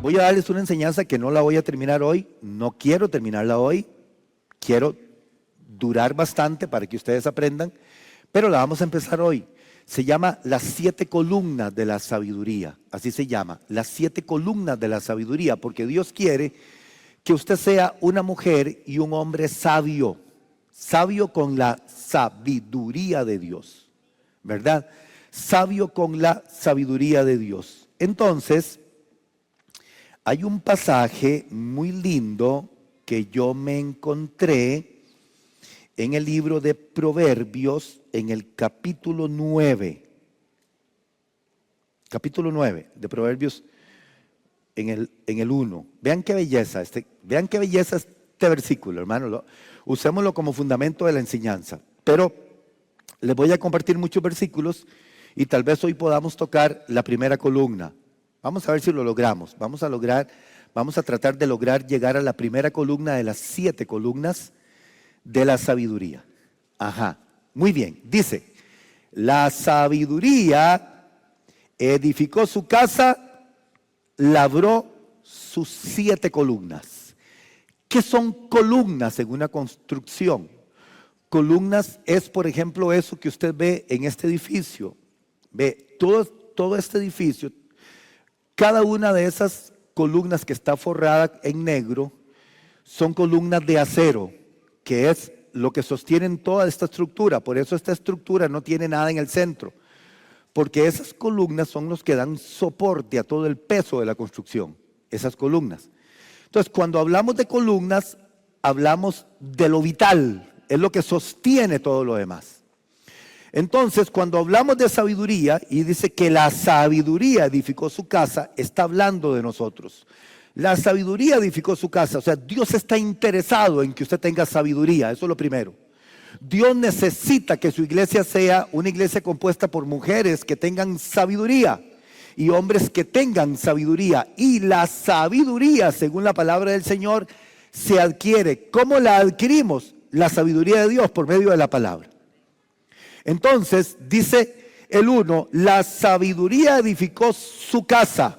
voy a darles una enseñanza que no la voy a terminar hoy, no quiero terminarla hoy, quiero durar bastante para que ustedes aprendan, pero la vamos a empezar hoy. Se llama las 7 columnas de la sabiduría, así se llama, las 7 columnas de la sabiduría, porque Dios quiere que usted sea una mujer y un hombre sabio, sabio con la sabiduría de Dios, ¿verdad? Sabio con la sabiduría de Dios. Entonces, hay un pasaje muy lindo que yo me encontré en el libro de Proverbios, en el capítulo 9. Capítulo 9 de Proverbios, en el 1. Vean qué belleza este versículo, hermano. Usémoslo como fundamento de la enseñanza. Pero les voy a compartir muchos versículos y tal vez hoy podamos tocar la primera columna. Vamos a ver si lo logramos. Vamos a tratar de lograr llegar a la primera columna de las 7 columnas de la sabiduría. Ajá, muy bien. Dice, la sabiduría edificó su casa, labró sus 7 columnas. ¿Qué son columnas en una construcción? Columnas es, por ejemplo, eso que usted ve en este edificio. Ve, todo este edificio, cada una de esas columnas que está forrada en negro son columnas de acero, que es lo que sostienen toda esta estructura. Por eso esta estructura no tiene nada en el centro, porque esas columnas son los que dan soporte a todo el peso de la construcción, esas columnas. Entonces, cuando hablamos de columnas, hablamos de lo vital, es lo que sostiene todo lo demás. Entonces, cuando hablamos de sabiduría y dice que la sabiduría edificó su casa, está hablando de nosotros. La sabiduría edificó su casa, o sea, Dios está interesado en que usted tenga sabiduría, eso es lo primero. Dios necesita que su iglesia sea una iglesia compuesta por mujeres que tengan sabiduría y hombres que tengan sabiduría. Y la sabiduría, según la palabra del Señor, se adquiere. ¿Cómo la adquirimos? La sabiduría de Dios por medio de la palabra. Entonces, dice el 1, la sabiduría edificó su casa,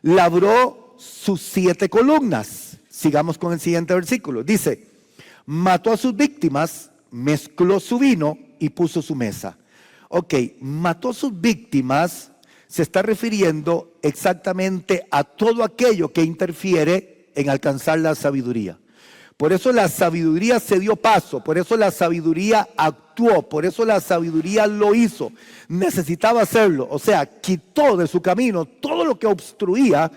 labró sus 7 columnas. Sigamos con el siguiente versículo. Dice, mató a sus víctimas, mezcló su vino y puso su mesa. Ok, mató a sus víctimas, se está refiriendo exactamente a todo aquello que interfiere en alcanzar la sabiduría. Por eso la sabiduría se dio paso, por eso la sabiduría actuó, por eso la sabiduría lo hizo. Necesitaba hacerlo, o sea, quitó de su camino todo lo que obstruía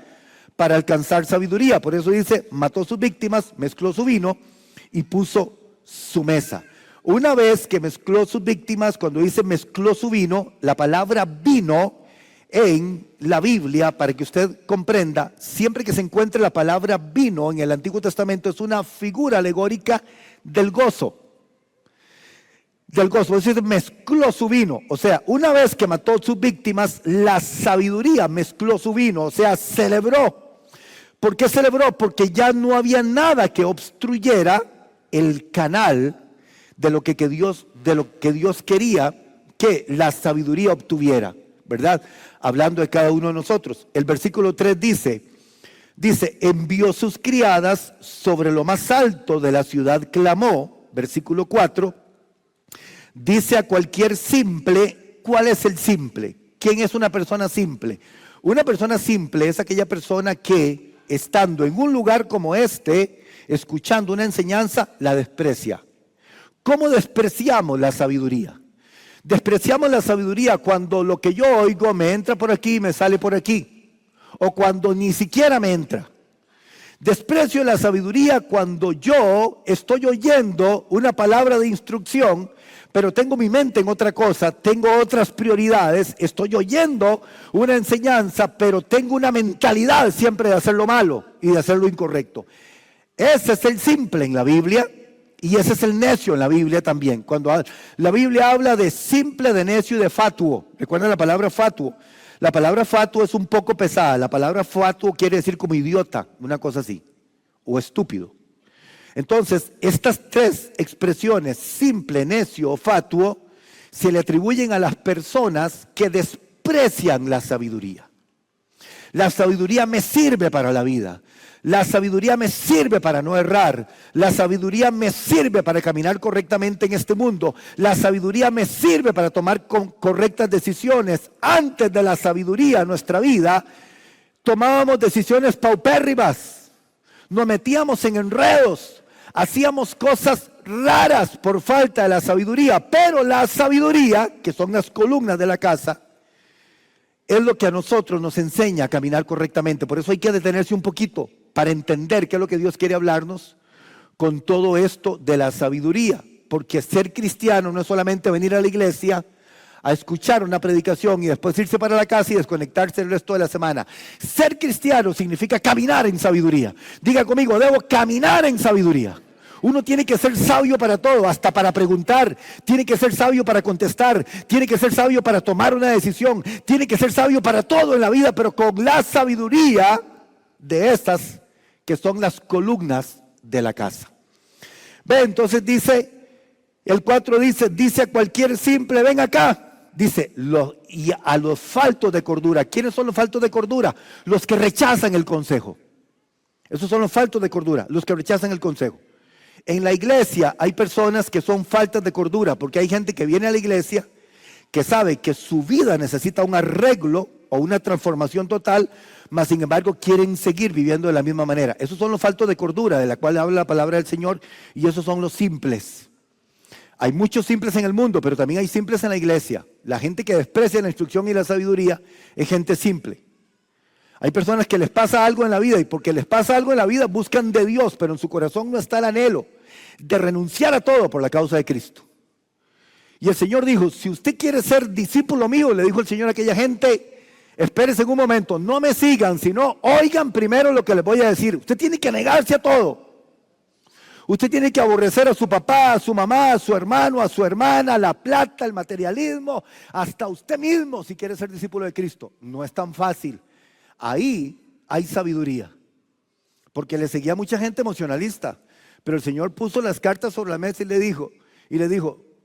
para alcanzar sabiduría. Por eso dice, mató a sus víctimas, mezcló su vino y puso su mesa. Una vez que mezcló sus víctimas, cuando dice mezcló su vino, la palabra vino en la Biblia, para que usted comprenda, siempre que se encuentre la palabra vino en el Antiguo Testamento, es una figura alegórica del gozo. Del gozo, es decir, mezcló su vino. O sea, una vez que mató a sus víctimas, la sabiduría mezcló su vino, o sea, celebró. ¿Por qué celebró? Porque ya no había nada que obstruyera el canal de lo que Dios quería que la sabiduría obtuviera, ¿verdad? Hablando de cada uno de nosotros. El versículo 3 dice, envió sus criadas sobre lo más alto de la ciudad, clamó. Versículo 4, dice a cualquier simple. ¿Cuál es el simple? ¿Quién es una persona simple? Una persona simple es aquella persona que, estando en un lugar como este, escuchando una enseñanza, la desprecia. ¿Cómo despreciamos la sabiduría? Despreciamos la sabiduría cuando lo que yo oigo me entra por aquí y me sale por aquí, o cuando ni siquiera me entra. Desprecio la sabiduría cuando yo estoy oyendo una palabra de instrucción, pero tengo mi mente en otra cosa, tengo otras prioridades, estoy oyendo una enseñanza, pero tengo una mentalidad siempre de hacer lo malo y de hacer lo incorrecto. Ese es el simple en la Biblia. Y ese es el necio en la Biblia también. Cuando la Biblia habla de simple, de necio y de fatuo. ¿Recuerdan la palabra fatuo? La palabra fatuo es un poco pesada. La palabra fatuo quiere decir como idiota, una cosa así. O estúpido. Entonces, estas 3 expresiones, simple, necio o fatuo, se le atribuyen a las personas que desprecian la sabiduría. La sabiduría me sirve para la vida. La sabiduría me sirve para no errar. La sabiduría me sirve para caminar correctamente en este mundo. La sabiduría me sirve para tomar correctas decisiones. Antes de la sabiduría en nuestra vida, tomábamos decisiones paupérrimas. Nos metíamos en enredos. Hacíamos cosas raras por falta de la sabiduría. Pero la sabiduría, que son las columnas de la casa, es lo que a nosotros nos enseña a caminar correctamente. Por eso hay que detenerse un poquito para entender qué es lo que Dios quiere hablarnos con todo esto de la sabiduría. Porque ser cristiano no es solamente venir a la iglesia a escuchar una predicación y después irse para la casa y desconectarse el resto de la semana. Ser cristiano significa caminar en sabiduría. Diga conmigo, debo caminar en sabiduría. Uno tiene que ser sabio para todo, hasta para preguntar. Tiene que ser sabio para contestar. Tiene que ser sabio para tomar una decisión. Tiene que ser sabio para todo en la vida, pero con la sabiduría de estas que son las columnas de la casa. Ve, entonces dice, el 4 dice a cualquier simple, ven acá. Dice, y a los faltos de cordura. ¿Quiénes son los faltos de cordura? Los que rechazan el consejo. Esos son los faltos de cordura, los que rechazan el consejo. En la iglesia hay personas que son faltas de cordura, porque hay gente que viene a la iglesia que sabe que su vida necesita un arreglo o una transformación total, mas sin embargo quieren seguir viviendo de la misma manera. Esos son los faltos de cordura de la cual habla la palabra del Señor, y esos son los simples. Hay muchos simples en el mundo, pero también hay simples en la iglesia. La gente que desprecia la instrucción y la sabiduría es gente simple. Hay personas que les pasa algo en la vida y porque les pasa algo en la vida buscan de Dios, pero en su corazón no está el anhelo de renunciar a todo por la causa de Cristo. Y el Señor dijo, si usted quiere ser discípulo mío, le dijo el Señor a aquella gente, espérense un momento, no me sigan, sino oigan primero lo que les voy a decir. Usted tiene que negarse a todo. Usted tiene que aborrecer a su papá, a su mamá, a su hermano, a su hermana, la plata, el materialismo, hasta usted mismo si quiere ser discípulo de Cristo. No es tan fácil. Ahí hay sabiduría, porque le seguía mucha gente emocionalista, pero el Señor puso las cartas sobre la mesa y le dijo,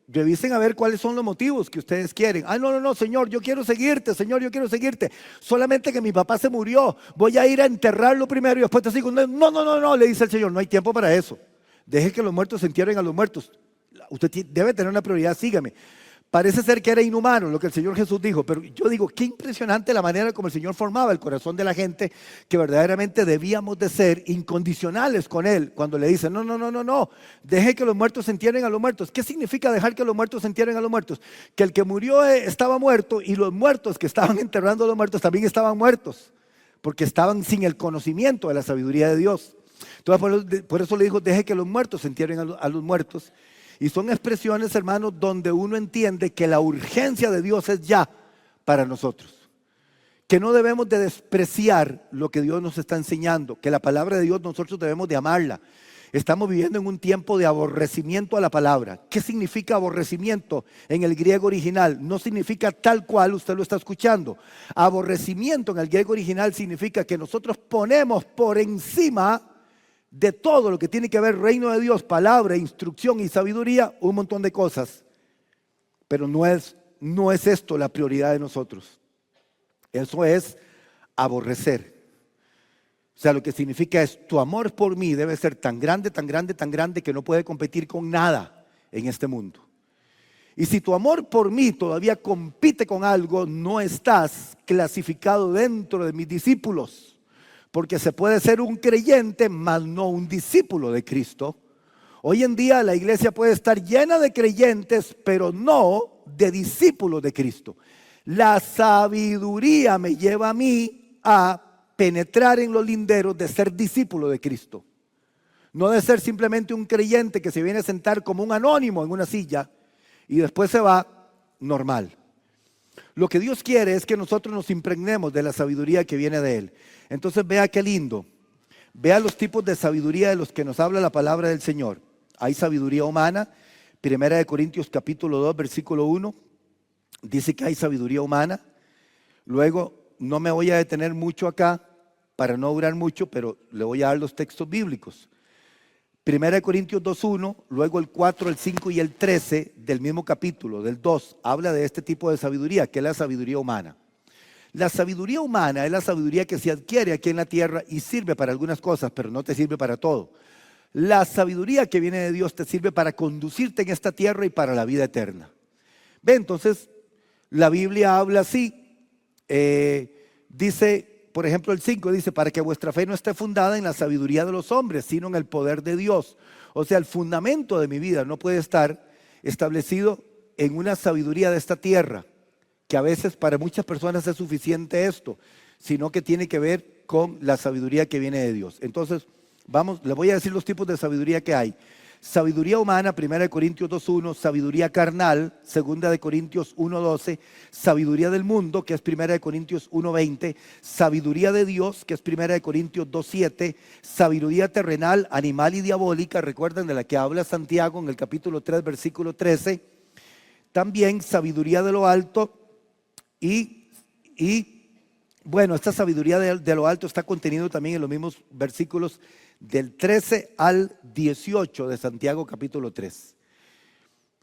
revisen a ver cuáles son los motivos que ustedes quieren. No, Señor, yo quiero seguirte, Señor, yo quiero seguirte. Solamente que mi papá se murió, voy a ir a enterrarlo primero y después te sigo. No, le dice el Señor, no hay tiempo para eso. Deje que los muertos se entierren a los muertos. Usted debe tener una prioridad, sígame. Parece ser que era inhumano lo que el Señor Jesús dijo, pero yo digo, qué impresionante la manera como el Señor formaba el corazón de la gente, que verdaderamente debíamos de ser incondicionales con Él, cuando le dice, no, deje que los muertos se entierren a los muertos. ¿Qué significa dejar que los muertos se entierren a los muertos? Que el que murió estaba muerto y los muertos que estaban enterrando a los muertos también estaban muertos, porque estaban sin el conocimiento de la sabiduría de Dios. Entonces, por eso le dijo, deje que los muertos se entierren a los muertos. Y son expresiones, hermanos, donde uno entiende que la urgencia de Dios es ya para nosotros. Que no debemos de despreciar lo que Dios nos está enseñando, que la palabra de Dios nosotros debemos de amarla. Estamos viviendo en un tiempo de aborrecimiento a la palabra. ¿Qué significa aborrecimiento en el griego original? No significa tal cual usted lo está escuchando. Aborrecimiento en el griego original significa que nosotros ponemos por encima de todo lo que tiene que ver reino de Dios, palabra, instrucción y sabiduría, un montón de cosas. Pero no es esto la prioridad de nosotros. Eso es aborrecer. O sea, lo que significa es, tu amor por mí debe ser tan grande, tan grande, tan grande que no puede competir con nada en este mundo. Y si tu amor por mí todavía compite con algo, no estás clasificado dentro de mis discípulos. Porque se puede ser un creyente, mas no un discípulo de Cristo. Hoy en día la iglesia puede estar llena de creyentes, pero no de discípulos de Cristo. La sabiduría me lleva a mí a penetrar en los linderos de ser discípulo de Cristo. No de ser simplemente un creyente que se viene a sentar como un anónimo en una silla y después se va normal. Lo que Dios quiere es que nosotros nos impregnemos de la sabiduría que viene de Él. Entonces vea qué lindo. Vea los tipos de sabiduría de los que nos habla la palabra del Señor. Hay sabiduría humana. 1 Corintios capítulo 2 versículo 1 dice que hay sabiduría humana. Luego no me voy a detener mucho acá para no durar mucho, pero le voy a dar los textos bíblicos. 1 Corintios 2:1, luego el 4, el 5 y el 13 del mismo capítulo, del 2, habla de este tipo de sabiduría, que es la sabiduría humana. La sabiduría humana es la sabiduría que se adquiere aquí en la tierra y sirve para algunas cosas, pero no te sirve para todo. La sabiduría que viene de Dios te sirve para conducirte en esta tierra y para la vida eterna. Ve, entonces, la Biblia habla así. Dice, por ejemplo, el 5 dice, para que vuestra fe no esté fundada en la sabiduría de los hombres, sino en el poder de Dios. O sea, el fundamento de mi vida no puede estar establecido en una sabiduría de esta tierra, que a veces para muchas personas es suficiente esto, sino que tiene que ver con la sabiduría que viene de Dios. Entonces, vamos, les voy a decir los tipos de sabiduría que hay. Sabiduría humana, 1 Corintios 2.1, sabiduría carnal, 2 Corintios 1.12, sabiduría del mundo, que es 1 Corintios 1.20, sabiduría de Dios, que es 1 Corintios 2.7, sabiduría terrenal, animal y diabólica, recuerden de la que habla Santiago en el capítulo 3, versículo 13, también sabiduría de lo alto y bueno, esta sabiduría de lo alto está contenido también en los mismos versículos del 13 al 18 de Santiago capítulo 3.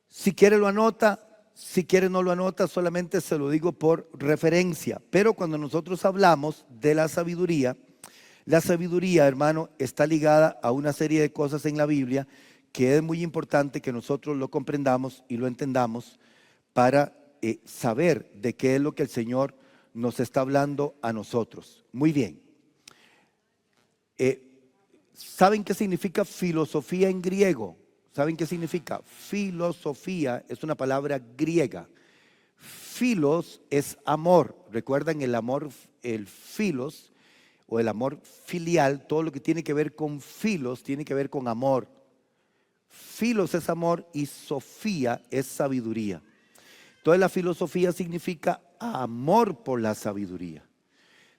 Si quiere lo anota, si quiere no lo anota, solamente se lo digo por referencia. Pero cuando nosotros hablamos de la sabiduría, hermano, está ligada a una serie de cosas en la Biblia que es muy importante que nosotros lo comprendamos y lo entendamos para saber de qué es lo que el Señor nos está hablando a nosotros. Muy bien. ¿Saben qué significa filosofía en griego? ¿Saben qué significa? Filosofía es una palabra griega. Filos es amor. ¿Recuerdan el amor, el filos o el amor filial? Todo lo que tiene que ver con filos tiene que ver con amor. Filos es amor y sofía es sabiduría. Entonces la filosofía significa amor por la sabiduría.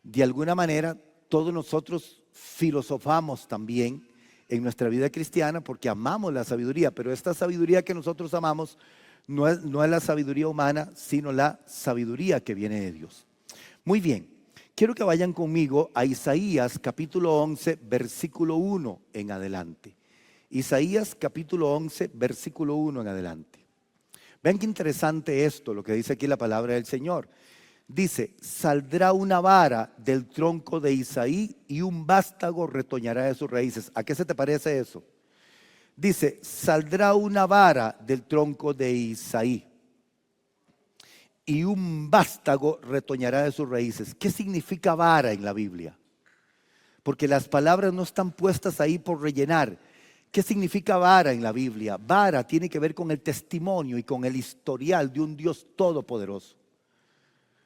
De alguna manera todos nosotros filosofamos también en nuestra vida cristiana porque amamos la sabiduría, pero esta sabiduría que nosotros amamos no es la sabiduría humana, sino la sabiduría que viene de Dios. Muy bien, quiero que vayan conmigo a Isaías capítulo 11, versículo 1 en adelante. Isaías capítulo 11, versículo 1 en adelante. Vean qué interesante esto, lo que dice aquí la palabra del Señor. Dice, saldrá una vara del tronco de Isaí y un vástago retoñará de sus raíces. ¿A qué se te parece eso? Dice, saldrá una vara del tronco de Isaí y un vástago retoñará de sus raíces. ¿Qué significa vara en la Biblia? Porque las palabras no están puestas ahí por rellenar. ¿Qué significa vara en la Biblia? Vara tiene que ver con el testimonio y con el historial de un Dios todopoderoso.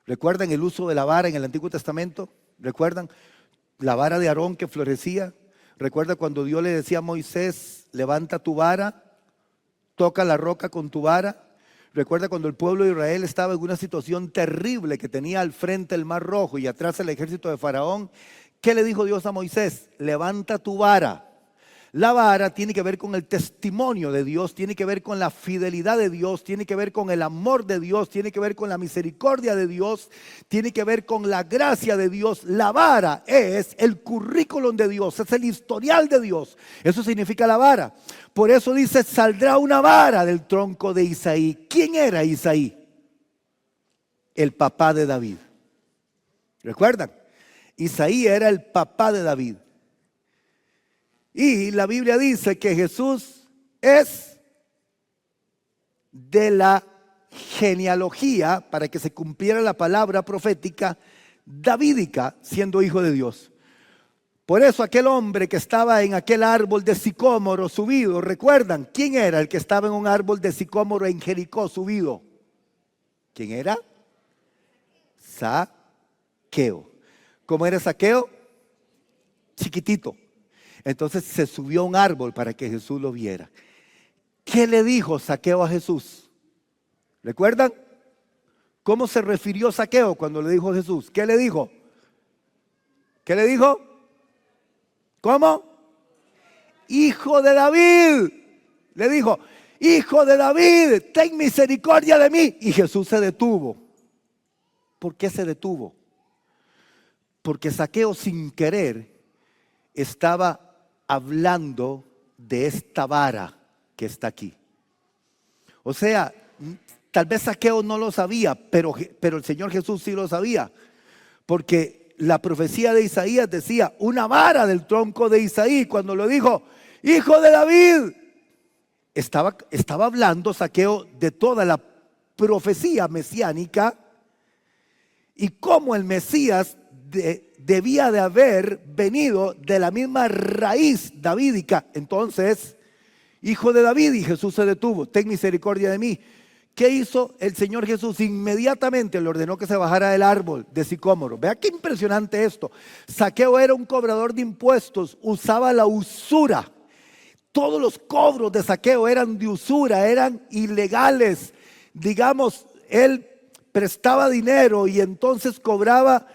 ¿Recuerdan el uso de la vara en el Antiguo Testamento? ¿Recuerdan la vara de Aarón que florecía? ¿Recuerda cuando Dios le decía a Moisés, levanta tu vara, toca la roca con tu vara? ¿Recuerda cuando el pueblo de Israel estaba en una situación terrible que tenía al frente el Mar Rojo y atrás el ejército de Faraón? ¿Qué le dijo Dios a Moisés? Levanta tu vara. La vara tiene que ver con el testimonio de Dios, tiene que ver con la fidelidad de Dios, tiene que ver con el amor de Dios, tiene que ver con la misericordia de Dios, tiene que ver con la gracia de Dios. La vara es el currículum de Dios, es el historial de Dios. Eso significa la vara. Por eso dice, saldrá una vara del tronco de Isaí. ¿Quién era Isaí? El papá de David. ¿Recuerdan? Isaí era el papá de David. Y la Biblia dice que Jesús es de la genealogía, para que se cumpliera la palabra profética, davídica, siendo hijo de Dios. Por eso aquel hombre que estaba en aquel árbol de sicómoro subido, ¿recuerdan? ¿Quién era el que estaba en un árbol de sicómoro en Jericó subido? ¿Quién era? Zaqueo. ¿Cómo era Zaqueo? Chiquitito. Entonces se subió a un árbol para que Jesús lo viera. ¿Qué le dijo Zaqueo a Jesús? ¿Recuerdan? ¿Cómo se refirió Zaqueo cuando le dijo a Jesús? ¿Qué le dijo? ¿Qué le dijo? ¿Cómo? Hijo de David. Le dijo, hijo de David, ten misericordia de mí. Y Jesús se detuvo. ¿Por qué se detuvo? Porque Zaqueo sin querer estaba hablando de esta vara que está aquí. O sea, tal vez Zaqueo no lo sabía, pero el Señor Jesús sí lo sabía. porque la profecía de Isaías decía una vara del tronco de Isaí. Cuando lo dijo, hijo de David, estaba hablando Zaqueo de toda la profecía mesiánica y cómo el Mesías debía de haber venido de la misma raíz davídica. Entonces, hijo de David, y Jesús se detuvo, ten misericordia de mí. ¿Qué hizo el Señor Jesús? Inmediatamente le ordenó que se bajara del árbol de sicómoro. Vea qué impresionante esto. Zaqueo era un cobrador de impuestos, usaba la usura. Todos los cobros de Zaqueo eran de usura, eran ilegales. Digamos, él prestaba dinero y entonces cobraba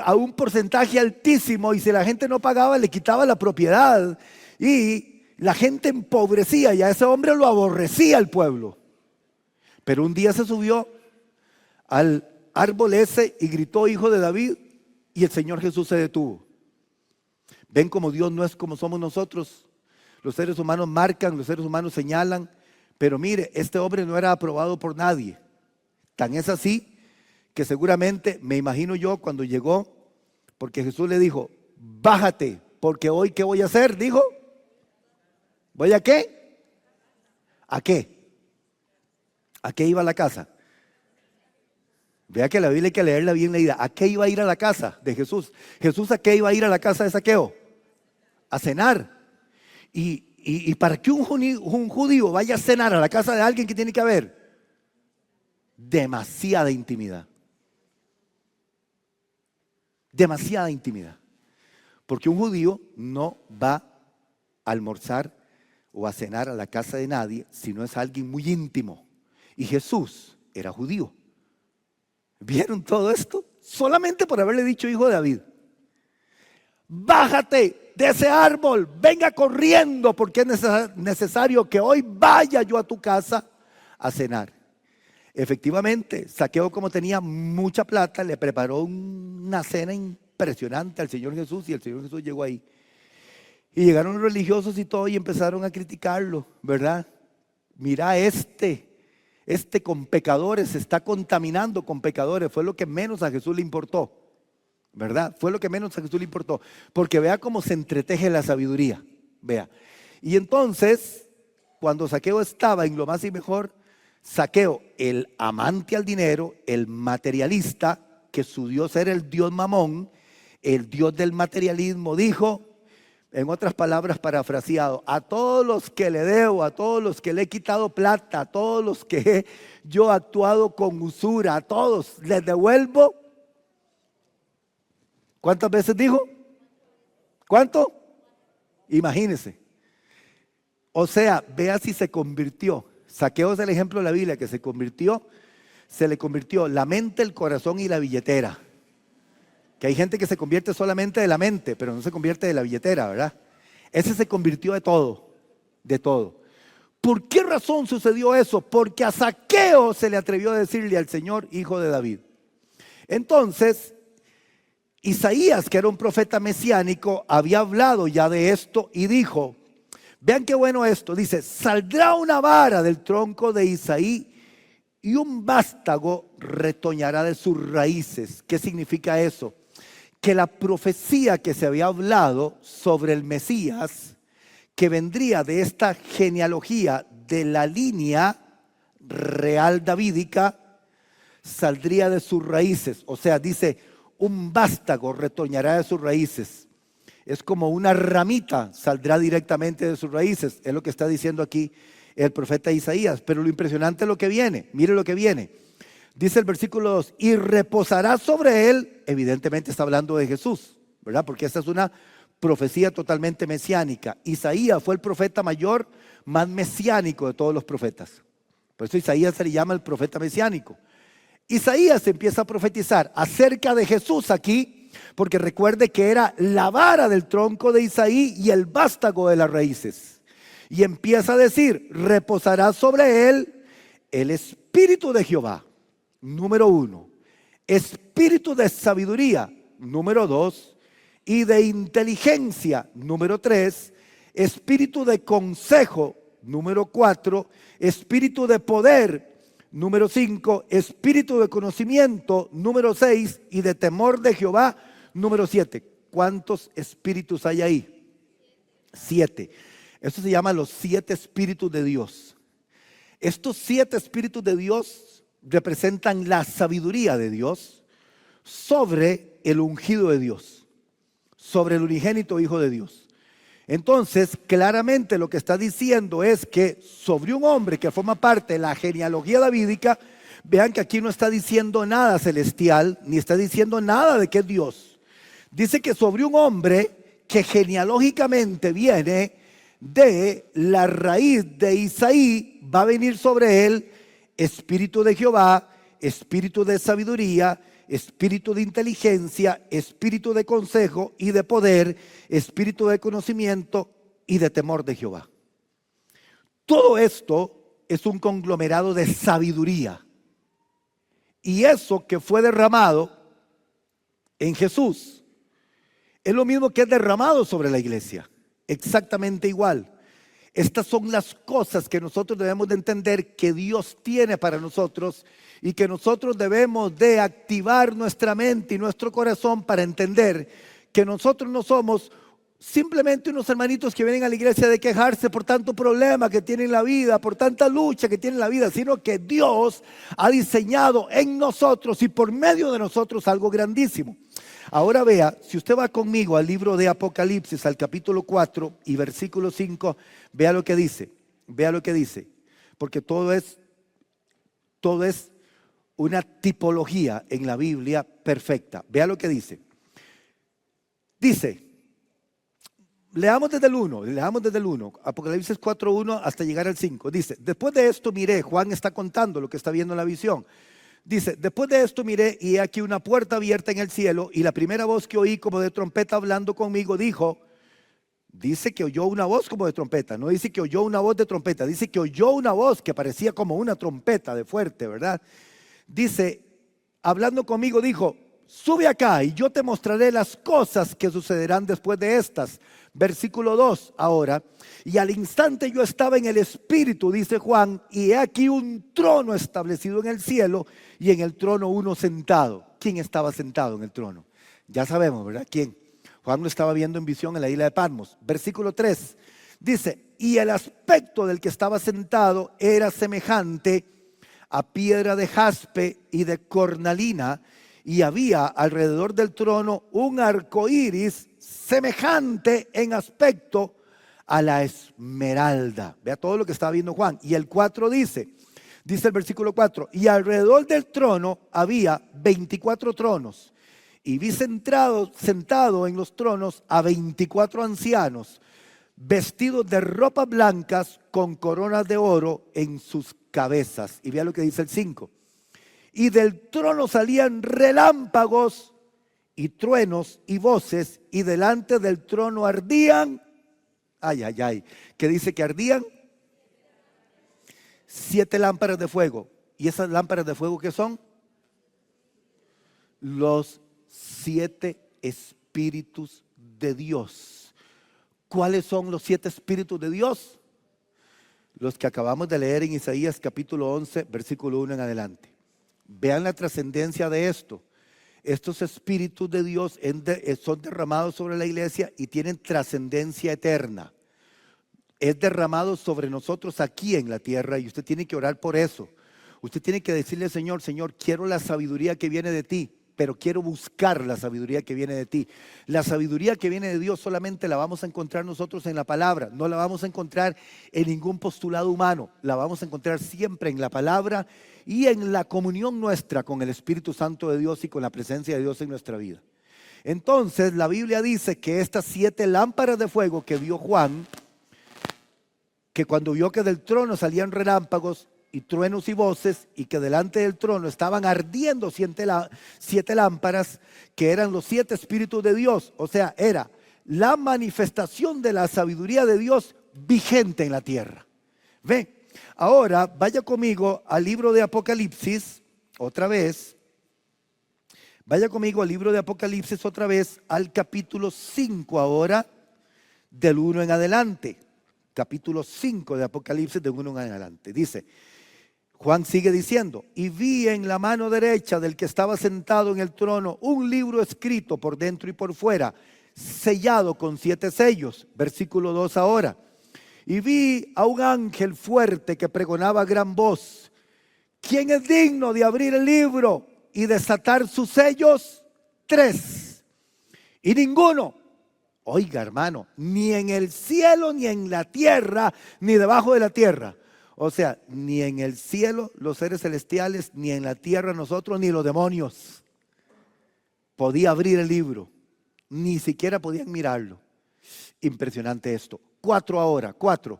a un porcentaje altísimo, y si la gente no pagaba le quitaba la propiedad y la gente empobrecía, y a ese hombre lo aborrecía el pueblo. Pero un día se subió al árbol ese y gritó, hijo de David, y el Señor Jesús se detuvo. Ven como Dios no es como somos nosotros. Los seres humanos marcan, los seres humanos señalan, pero mire, este hombre no era aprobado por nadie. Tan es así que seguramente, me imagino yo, cuando llegó, porque Jesús le dijo, bájate, porque hoy ¿qué voy a hacer? Dijo, ¿voy a qué? ¿A qué? ¿A qué iba a la casa? Vea que la Biblia hay que leerla bien leída. ¿A qué iba a ir a la casa de Jesús? Jesús, ¿a qué iba a ir a la casa de Zaqueo? A cenar. Y para que un judío vaya a cenar a la casa de alguien, ¿qué tiene que haber? Demasiada intimidad. Demasiada intimidad. Porque un judío no va a almorzar o a cenar a la casa de nadie si no es alguien muy íntimo. Y Jesús era judío. ¿Vieron todo esto? Solamente por haberle dicho hijo de David. Bájate de ese árbol, venga corriendo, porque es necesario que hoy vaya yo a tu casa a cenar. Efectivamente, Zaqueo, como tenía mucha plata, le preparó una cena impresionante al Señor Jesús, y el Señor Jesús llegó ahí. Y llegaron los religiosos y todo y empezaron a criticarlo, ¿verdad? Mira este con pecadores, se está contaminando con pecadores. Fue lo que menos a Jesús le importó, ¿verdad? Fue lo que menos a Jesús le importó, porque vea cómo se entreteje la sabiduría, vea. Y entonces, cuando Zaqueo estaba en lo más y mejor, Zaqueo, el amante al dinero, el materialista, que su Dios era el Dios Mamón, el Dios del materialismo, dijo, en otras palabras parafraseado, a todos los que le debo, a todos los que le he quitado plata, a todos los que yo he actuado con usura, a todos les devuelvo. ¿Cuántas veces dijo? ¿Cuánto? Imagínese. O sea, vea si se convirtió. Zaqueo es el ejemplo de la Biblia que se le convirtió la mente, el corazón y la billetera. Que hay gente que se convierte solamente de la mente, pero no se convierte de la billetera, ¿verdad? Ese se convirtió de todo, de todo. ¿Por qué razón sucedió eso? Porque a Zaqueo se le atrevió a decirle al Señor, hijo de David. Entonces, Isaías, que era un profeta mesiánico, había hablado ya de esto y dijo, vean qué bueno esto, dice, saldrá una vara del tronco de Isaí y un vástago retoñará de sus raíces. ¿Qué significa eso? Que la profecía que se había hablado sobre el Mesías, que vendría de esta genealogía de la línea real davídica, saldría de sus raíces. O sea, dice, un vástago retoñará de sus raíces. Es como una ramita, saldrá directamente de sus raíces. Es lo que está diciendo aquí el profeta Isaías. Pero lo impresionante es lo que viene. Mire lo que viene. Dice el versículo 2, y reposará sobre él. Evidentemente está hablando de Jesús, ¿verdad? Porque esta es una profecía totalmente mesiánica. Isaías fue el profeta mayor, más mesiánico de todos los profetas. Por eso Isaías se le llama el profeta mesiánico. Isaías empieza a profetizar acerca de Jesús aquí, porque recuerde que era la vara del tronco de Isaí y el vástago de las raíces. Y empieza a decir, reposará sobre él el Espíritu de Jehová, número 1. Espíritu de sabiduría, número 2. Y de inteligencia, número 3. Espíritu de consejo, número 4. Espíritu de poder, Número 5, espíritu de conocimiento. Número 6, y de temor de Jehová. Número 7. ¿Cuántos espíritus hay ahí? 7. Esto se llama los 7 espíritus de Dios. Estos 7 espíritus de Dios representan la sabiduría de Dios sobre el ungido de Dios, sobre el unigénito Hijo de Dios. Entonces, claramente lo que está diciendo es que sobre un hombre que forma parte de la genealogía davídica, vean que aquí no está diciendo nada celestial, ni está diciendo nada de que es Dios. Dice que sobre un hombre que genealógicamente viene de la raíz de Isaí, va a venir sobre él espíritu de Jehová, espíritu de sabiduría, espíritu de inteligencia, espíritu de consejo y de poder, espíritu de conocimiento y de temor de Jehová. Todo esto es un conglomerado de sabiduría. Y eso que fue derramado en Jesús es lo mismo que es derramado sobre la iglesia. Exactamente igual. Estas son las cosas que nosotros debemos de entender que Dios tiene para nosotros y que nosotros debemos de activar nuestra mente y nuestro corazón para entender que nosotros no somos simplemente unos hermanitos que vienen a la iglesia de quejarse por tanto problema que tienen en la vida, por tanta lucha que tienen en la vida, sino que Dios ha diseñado en nosotros y por medio de nosotros algo grandísimo. Ahora vea, si usted va conmigo al libro de Apocalipsis, al capítulo 4 y versículo 5, vea lo que dice, porque todo es una tipología en la Biblia perfecta. Vea lo que dice. Dice, leamos desde el 1, Apocalipsis 4:1 hasta llegar al 5. Dice, después de esto miré, Juan está contando lo que está viendo en la visión. Dice, después de esto miré y he aquí una puerta abierta en el cielo, y la primera voz que oí como de trompeta hablando conmigo dice que oyó una voz como de trompeta, no dice que oyó una voz de trompeta, dice que oyó una voz que parecía como una trompeta de fuerte, ¿verdad? Dice, hablando conmigo dijo, sube acá y yo te mostraré las cosas que sucederán después de estas. Versículo 2 ahora. Y al instante yo estaba en el Espíritu, dice Juan, y he aquí un trono establecido en el cielo y en el trono uno sentado. ¿Quién estaba sentado en el trono? Ya sabemos, ¿verdad? ¿Quién? Juan lo estaba viendo en visión en la isla de Patmos. Versículo 3 dice, y el aspecto del que estaba sentado era semejante a piedra de jaspe y de cornalina, y había alrededor del trono un arco iris semejante en aspecto a la esmeralda. Vea todo lo que estaba viendo Juan. Y el 4 dice el versículo 4, y alrededor del trono había 24 tronos, y vi sentado en los tronos a 24 ancianos, vestidos de ropas blancas con coronas de oro en sus cabezas. Y vea lo que dice el 5. Y del trono salían relámpagos y truenos y voces, y delante del trono ardían, ¿qué dice que ardían? 7 lámparas de fuego. ¿Y esas lámparas de fuego qué son? Los 7 espíritus de Dios. ¿Cuáles son los 7 espíritus de Dios? Los que acabamos de leer en Isaías capítulo 11, versículo 1 en adelante. Vean la trascendencia de esto. Estos espíritus de Dios son derramados sobre la iglesia y tienen trascendencia eterna. Es derramado sobre nosotros aquí en la tierra y usted tiene que orar por eso. Usted tiene que decirle, Señor, quiero la sabiduría que viene de ti, pero quiero buscar la sabiduría que viene de ti. La sabiduría que viene de Dios solamente la vamos a encontrar nosotros en la palabra, no la vamos a encontrar en ningún postulado humano, la vamos a encontrar siempre en la palabra y en la comunión nuestra con el Espíritu Santo de Dios y con la presencia de Dios en nuestra vida. Entonces la Biblia dice que estas 7 lámparas de fuego que vio Juan, que cuando vio que del trono salían relámpagos y truenos y voces, y que delante del trono estaban ardiendo 7 lámparas, que eran los 7 espíritus de Dios. O sea, era la manifestación de la sabiduría de Dios vigente en la tierra. Ve, ahora vaya conmigo al libro de Apocalipsis otra vez. Vaya conmigo al libro de Apocalipsis otra vez, al capítulo 5 ahora, del 1 en adelante. Capítulo 5 de Apocalipsis, del 1 en adelante. Dice, Juan sigue diciendo, y vi en la mano derecha del que estaba sentado en el trono un libro escrito por dentro y por fuera, sellado con 7 sellos. Versículo 2 ahora. Y vi a un ángel fuerte que pregonaba a gran voz, ¿quién es digno de abrir el libro y desatar sus sellos? 3. Y ninguno, oiga hermano, ni en el cielo, ni en la tierra, ni debajo de la tierra. O sea, ni en el cielo los seres celestiales, ni en la tierra nosotros, ni los demonios podía abrir el libro. Ni siquiera podían mirarlo. Impresionante esto. 4 ahora, 4.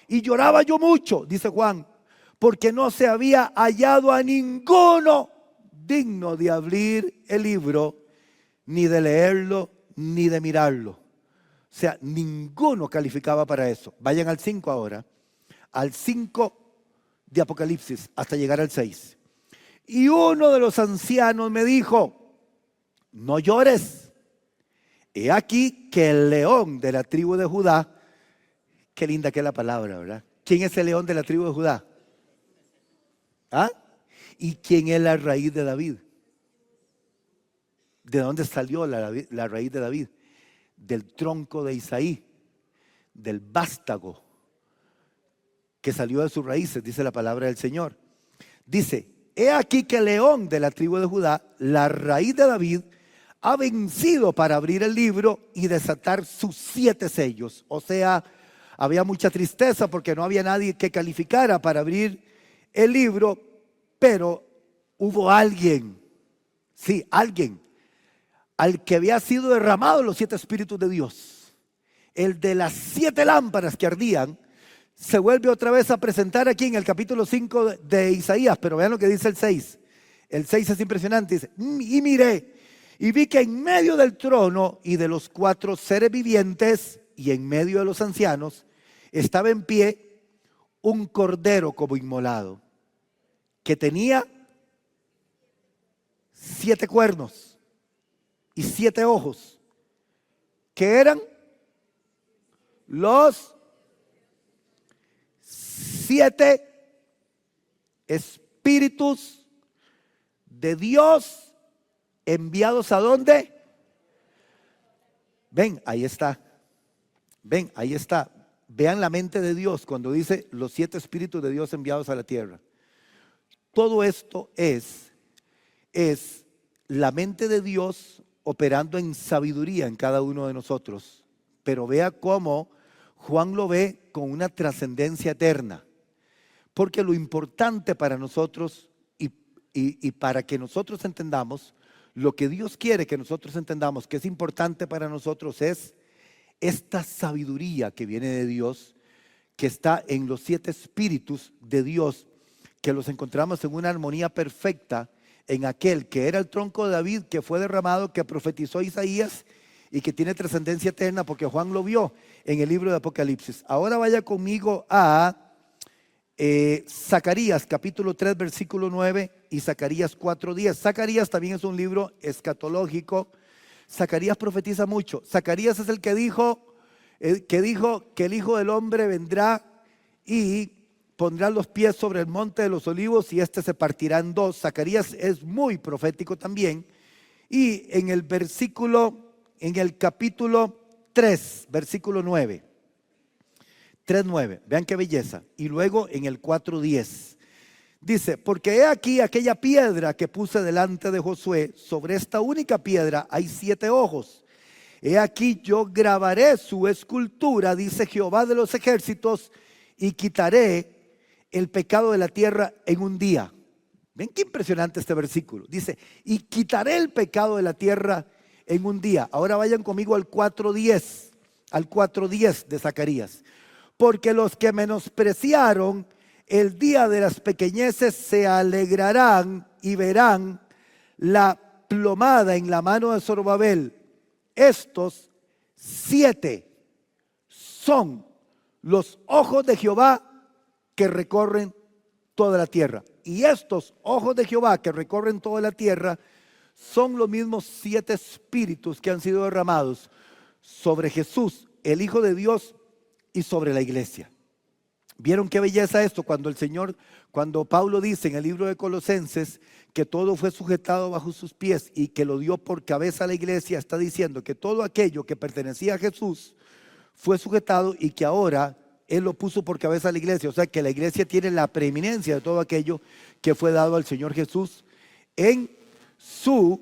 Y lloraba yo mucho, dice Juan, porque no se había hallado a ninguno digno de abrir el libro, ni de leerlo, ni de mirarlo. O sea, ninguno calificaba para eso. Vayan al 5 ahora. Al 5 de Apocalipsis hasta llegar al 6. Y uno de los ancianos me dijo, no llores. He aquí que el león de la tribu de Judá, qué linda que es la palabra, ¿verdad? ¿Quién es el león de la tribu de Judá? ¿Ah? ¿Y quién es la raíz de David? ¿De dónde salió la raíz de David? Del tronco de Isaí, del vástago que salió de sus raíces, dice la palabra del Señor. Dice, he aquí que el león de la tribu de Judá, la raíz de David, ha vencido para abrir el libro y desatar sus 7 sellos. O sea, había mucha tristeza porque no había nadie que calificara para abrir el libro, pero hubo alguien, sí, alguien, al que había sido derramado los 7 espíritus de Dios. El de las 7 lámparas que ardían, se vuelve otra vez a presentar aquí en el capítulo 5 de Isaías, pero vean lo que dice el 6. El 6 es impresionante, dice, y miré, y vi que en medio del trono y de los 4 seres vivientes, y en medio de los ancianos, estaba en pie un cordero como inmolado, que tenía 7 cuernos y 7 ojos, que eran los 7 espíritus de Dios enviados ¿a dónde? Ven, ahí está. Ven, ahí está. Vean la mente de Dios cuando dice los 7 espíritus de Dios enviados a la tierra. Todo esto es la mente de Dios operando en sabiduría en cada uno de nosotros. Pero vea cómo Juan lo ve con una trascendencia eterna. Porque lo importante para nosotros y para que nosotros entendamos, lo que Dios quiere que nosotros entendamos que es importante para nosotros es esta sabiduría que viene de Dios, que está en los 7 espíritus de Dios, que los encontramos en una armonía perfecta en aquel que era el tronco de David, que fue derramado, que profetizó Isaías y que tiene trascendencia eterna porque Juan lo vio en el libro de Apocalipsis. Ahora vaya conmigo a Zacarías capítulo 3 versículo 9 y Zacarías 4:10. Zacarías también es un libro escatológico. Zacarías profetiza mucho. Zacarías es el que dijo que el Hijo del Hombre vendrá y pondrá los pies sobre el monte de los olivos y este se partirá en 2. Zacarías es muy profético también. Y en el capítulo 3, versículo 9. 3:9, vean qué belleza. Y luego en el 4:10 dice, porque he aquí aquella piedra que puse delante de Josué, sobre esta única piedra hay 7 ojos. He aquí yo grabaré su escultura, dice Jehová de los ejércitos, y quitaré el pecado de la tierra en un día. Ven qué impresionante este versículo. Dice, y quitaré el pecado de la tierra en un día. Ahora vayan conmigo al 4:10 de Zacarías. Porque los que menospreciaron el día de las pequeñeces se alegrarán y verán la plomada en la mano de Zorobabel. Estos 7 son los ojos de Jehová que recorren toda la tierra. Y estos ojos de Jehová que recorren toda la tierra son los mismos 7 espíritus que han sido derramados sobre Jesús, el Hijo de Dios, y sobre la iglesia. ¿Vieron qué belleza esto? Cuando Pablo dice en el libro de Colosenses que todo fue sujetado bajo sus pies y que lo dio por cabeza a la iglesia, está diciendo que todo aquello que pertenecía a Jesús fue sujetado y que ahora Él lo puso por cabeza a la iglesia. O sea que la iglesia tiene la preeminencia de todo aquello que fue dado al Señor Jesús en su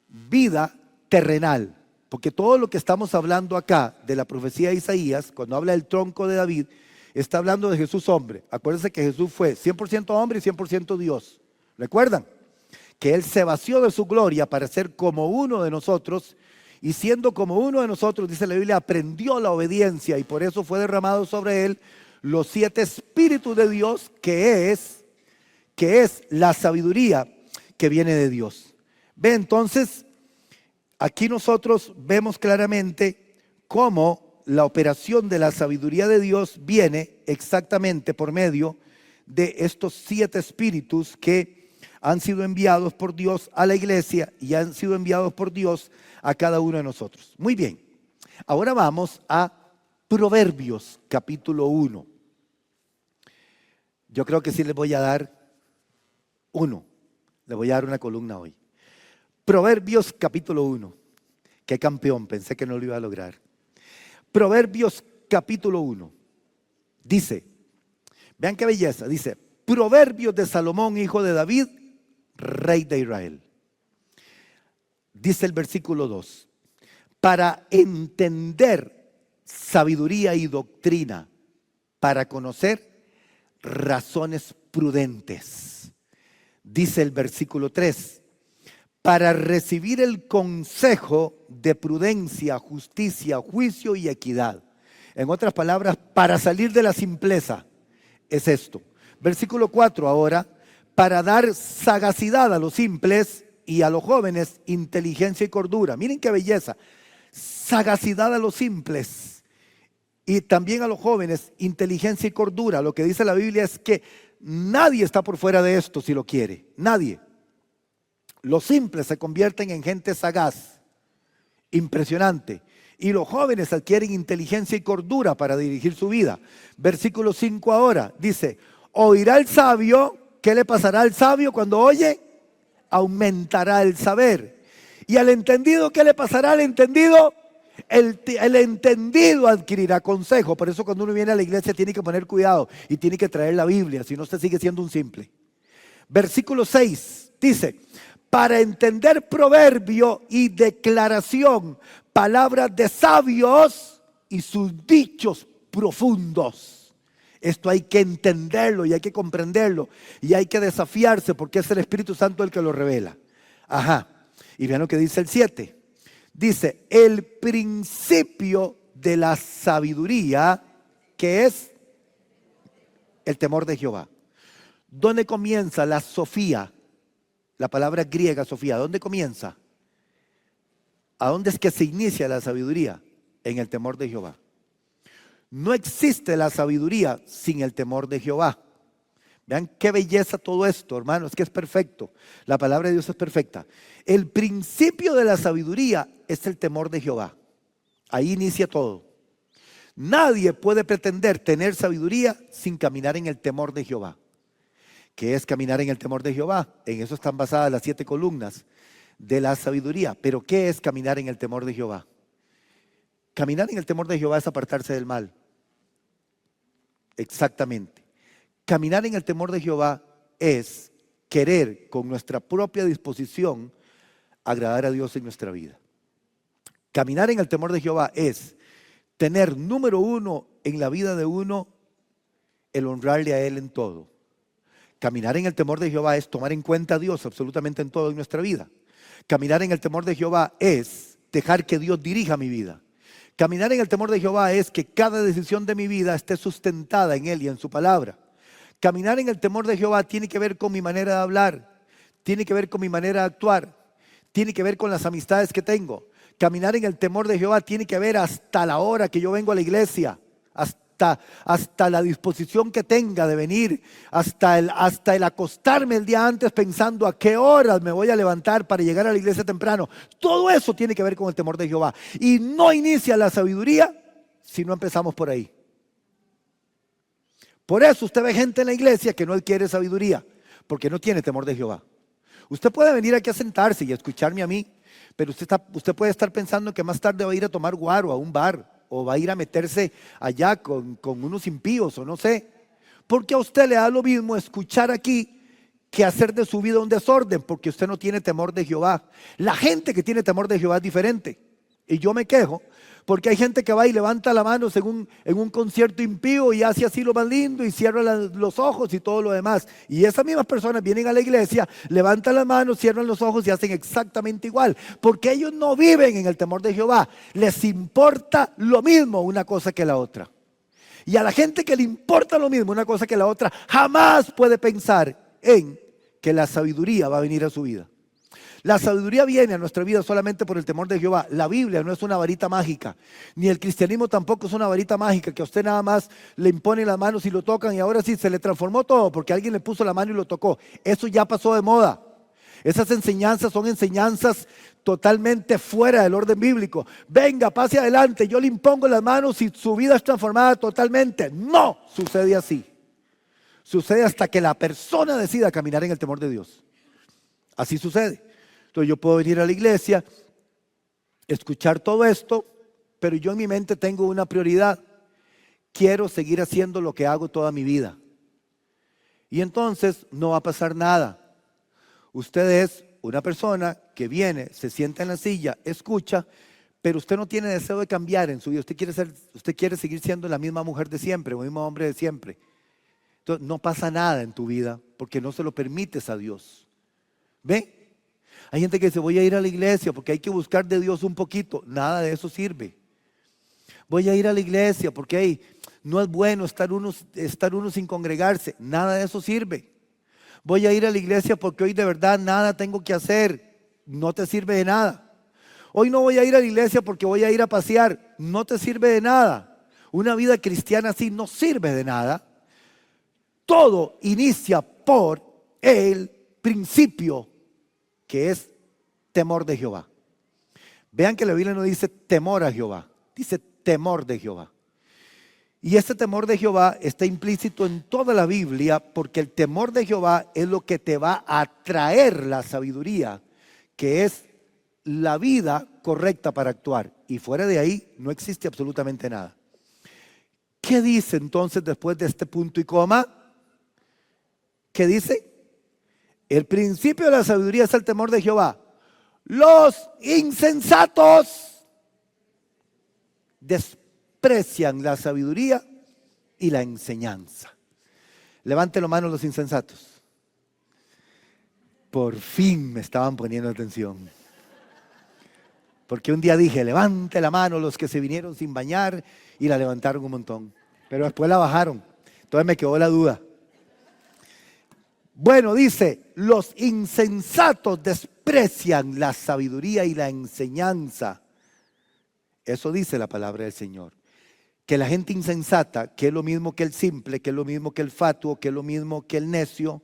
vida terrenal. Porque todo lo que estamos hablando acá de la profecía de Isaías, cuando habla del tronco de David, está hablando de Jesús hombre. Acuérdense que Jesús fue 100% hombre y 100% Dios. ¿Recuerdan? Que Él se vació de su gloria para ser como uno de nosotros, y siendo como uno de nosotros, dice la Biblia, aprendió la obediencia, y por eso fue derramado sobre Él los 7 espíritus de Dios, que es la sabiduría que viene de Dios. Ve, entonces, aquí nosotros vemos claramente cómo la operación de la sabiduría de Dios viene exactamente por medio de estos 7 espíritus que han sido enviados por Dios a la iglesia y han sido enviados por Dios a cada uno de nosotros. Muy bien, ahora vamos a Proverbios capítulo 1. Yo creo que sí les voy a dar le voy a dar una columna hoy. Proverbios capítulo 1. Qué campeón, pensé que no lo iba a lograr. Proverbios capítulo 1. Dice, vean qué belleza, dice, Proverbios de Salomón, hijo de David, rey de Israel. Dice el versículo 2, para entender sabiduría y doctrina, para conocer razones prudentes. Dice el versículo 3, para recibir el consejo de prudencia, justicia, juicio y equidad. En otras palabras, para salir de la simpleza, es esto. Versículo 4 ahora, para dar sagacidad a los simples y a los jóvenes inteligencia y cordura. Miren qué belleza. Sagacidad a los simples y también a los jóvenes inteligencia y cordura. Lo que dice la Biblia es que nadie está por fuera de esto si lo quiere. Nadie. Los simples se convierten en gente sagaz, impresionante. Y los jóvenes adquieren inteligencia y cordura para dirigir su vida. Versículo 5 ahora dice, oirá el sabio. ¿Qué le pasará al sabio cuando oye? Aumentará el saber. Y al entendido, ¿qué le pasará al entendido? El entendido adquirirá consejo. Por eso cuando uno viene a la iglesia tiene que poner cuidado y tiene que traer la Biblia, si no usted sigue siendo un simple. Versículo 6 dice, para entender proverbio y declaración, palabras de sabios y sus dichos profundos. Esto hay que entenderlo y hay que comprenderlo y hay que desafiarse porque es el Espíritu Santo el que lo revela. Ajá. Y vean lo que dice el 7. Dice, el principio de la sabiduría, que es el temor de Jehová. ¿Dónde comienza la Sofía? La palabra griega Sofía, ¿dónde comienza? ¿A dónde es que se inicia la sabiduría? En el temor de Jehová. No existe la sabiduría sin el temor de Jehová. Vean qué belleza todo esto, hermanos, es que es perfecto. La palabra de Dios es perfecta. El principio de la sabiduría es el temor de Jehová. Ahí inicia todo. Nadie puede pretender tener sabiduría sin caminar en el temor de Jehová. ¿Qué es caminar en el temor de Jehová? En eso están basadas las 7 columnas de la sabiduría. Pero ¿qué es caminar en el temor de Jehová? Caminar en el temor de Jehová es apartarse del mal. Exactamente. Caminar en el temor de Jehová es querer con nuestra propia disposición agradar a Dios en nuestra vida. Caminar en el temor de Jehová es tener número 1 en la vida de uno el honrarle a Él en todo. Caminar en el temor de Jehová es tomar en cuenta a Dios absolutamente en todo en nuestra vida. Caminar en el temor de Jehová es dejar que Dios dirija mi vida. Caminar en el temor de Jehová es que cada decisión de mi vida esté sustentada en Él y en su palabra. Caminar en el temor de Jehová tiene que ver con mi manera de hablar, tiene que ver con mi manera de actuar, tiene que ver con las amistades que tengo. Caminar en el temor de Jehová tiene que ver hasta la hora que yo vengo a la iglesia, hasta la disposición que tenga de venir, hasta el acostarme el día antes pensando a qué horas me voy a levantar para llegar a la iglesia temprano. Todo eso tiene que ver con el temor de Jehová. Y no inicia la sabiduría si no empezamos por ahí. Por eso usted ve gente en la iglesia que no adquiere sabiduría, porque no tiene temor de Jehová. Usted puede venir aquí a sentarse y a escucharme a mí, pero usted puede estar pensando que más tarde va a ir a tomar guaro a un bar, o va a ir a meterse allá con unos impíos, o no sé. Porque a usted le da lo mismo escuchar aquí que hacer de su vida un desorden, porque usted no tiene temor de Jehová. La gente que tiene temor de Jehová es diferente. Y yo me quejo porque hay gente que va y levanta la mano en un concierto impío y hace así lo más lindo y cierra los ojos y todo lo demás. Y esas mismas personas vienen a la iglesia, levantan las manos, cierran los ojos y hacen exactamente igual. Porque ellos no viven en el temor de Jehová. Les importa lo mismo una cosa que la otra. Y a la gente que le importa lo mismo una cosa que la otra, jamás puede pensar en que la sabiduría va a venir a su vida. La sabiduría viene a nuestra vida solamente por el temor de Jehová. La Biblia no es una varita mágica, ni el cristianismo tampoco es una varita mágica que a usted nada más le imponen las manos y lo tocan y ahora sí se le transformó todo porque alguien le puso la mano y lo tocó. Eso ya pasó de moda. Esas enseñanzas son enseñanzas totalmente fuera del orden bíblico. Venga, pase adelante, yo le impongo las manos y su vida es transformada totalmente. No sucede así. Sucede hasta que la persona decida caminar en el temor de Dios. Así sucede. Entonces yo puedo venir a la iglesia, escuchar todo esto, pero yo en mi mente tengo una prioridad. Quiero seguir haciendo lo que hago toda mi vida. Y entonces no va a pasar nada. Usted es una persona que viene, se sienta en la silla, escucha, pero usted no tiene deseo de cambiar en su vida. Usted quiere seguir siendo la misma mujer de siempre, o el mismo hombre de siempre. Entonces no pasa nada en tu vida porque no se lo permites a Dios. ¿Ve? Hay gente que dice, voy a ir a la iglesia porque hay que buscar de Dios un poquito. Nada de eso sirve. Voy a ir a la iglesia porque no es bueno estar uno sin congregarse. Nada de eso sirve. Voy a ir a la iglesia porque hoy de verdad nada tengo que hacer. No te sirve de nada. Hoy no voy a ir a la iglesia porque voy a ir a pasear. No te sirve de nada. Una vida cristiana así no sirve de nada. Todo inicia por el principio que es temor de Jehová. Vean que la Biblia no dice temor a Jehová, dice temor de Jehová. Y este temor de Jehová está implícito en toda la Biblia porque el temor de Jehová es lo que te va a traer la sabiduría, que es la vida correcta para actuar. Y fuera de ahí no existe absolutamente nada. ¿Qué dice entonces después de este punto y coma? ¿Qué dice? El principio de la sabiduría es el temor de Jehová. Los insensatos desprecian la sabiduría y la enseñanza. Levanten la mano los insensatos. Por fin me estaban poniendo atención. Porque un día dije, levante la mano los que se vinieron sin bañar, y la levantaron un montón. Pero después la bajaron. Entonces me quedó la duda. Bueno, dice, los insensatos desprecian la sabiduría y la enseñanza. Eso dice la palabra del Señor. Que la gente insensata, que es lo mismo que el simple, que es lo mismo que el fatuo, que es lo mismo que el necio,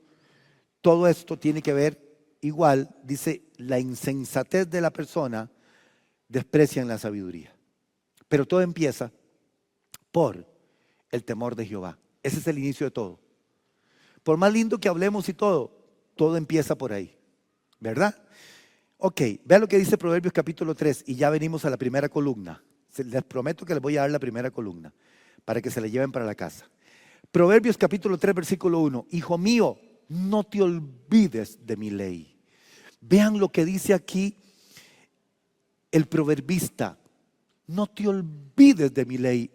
todo esto tiene que ver igual, dice, la insensatez de la persona desprecian la sabiduría. Pero todo empieza por el temor de Jehová. Ese es el inicio de todo. Por más lindo que hablemos y todo empieza por ahí, ¿verdad? Ok, vean lo que dice Proverbios capítulo 3 y ya venimos a la primera columna. Les prometo que les voy a dar la primera columna para que se la lleven para la casa. Proverbios capítulo 3 versículo 1. Hijo mío, no te olvides de mi ley. Vean lo que dice aquí el proverbista. No te olvides de mi ley.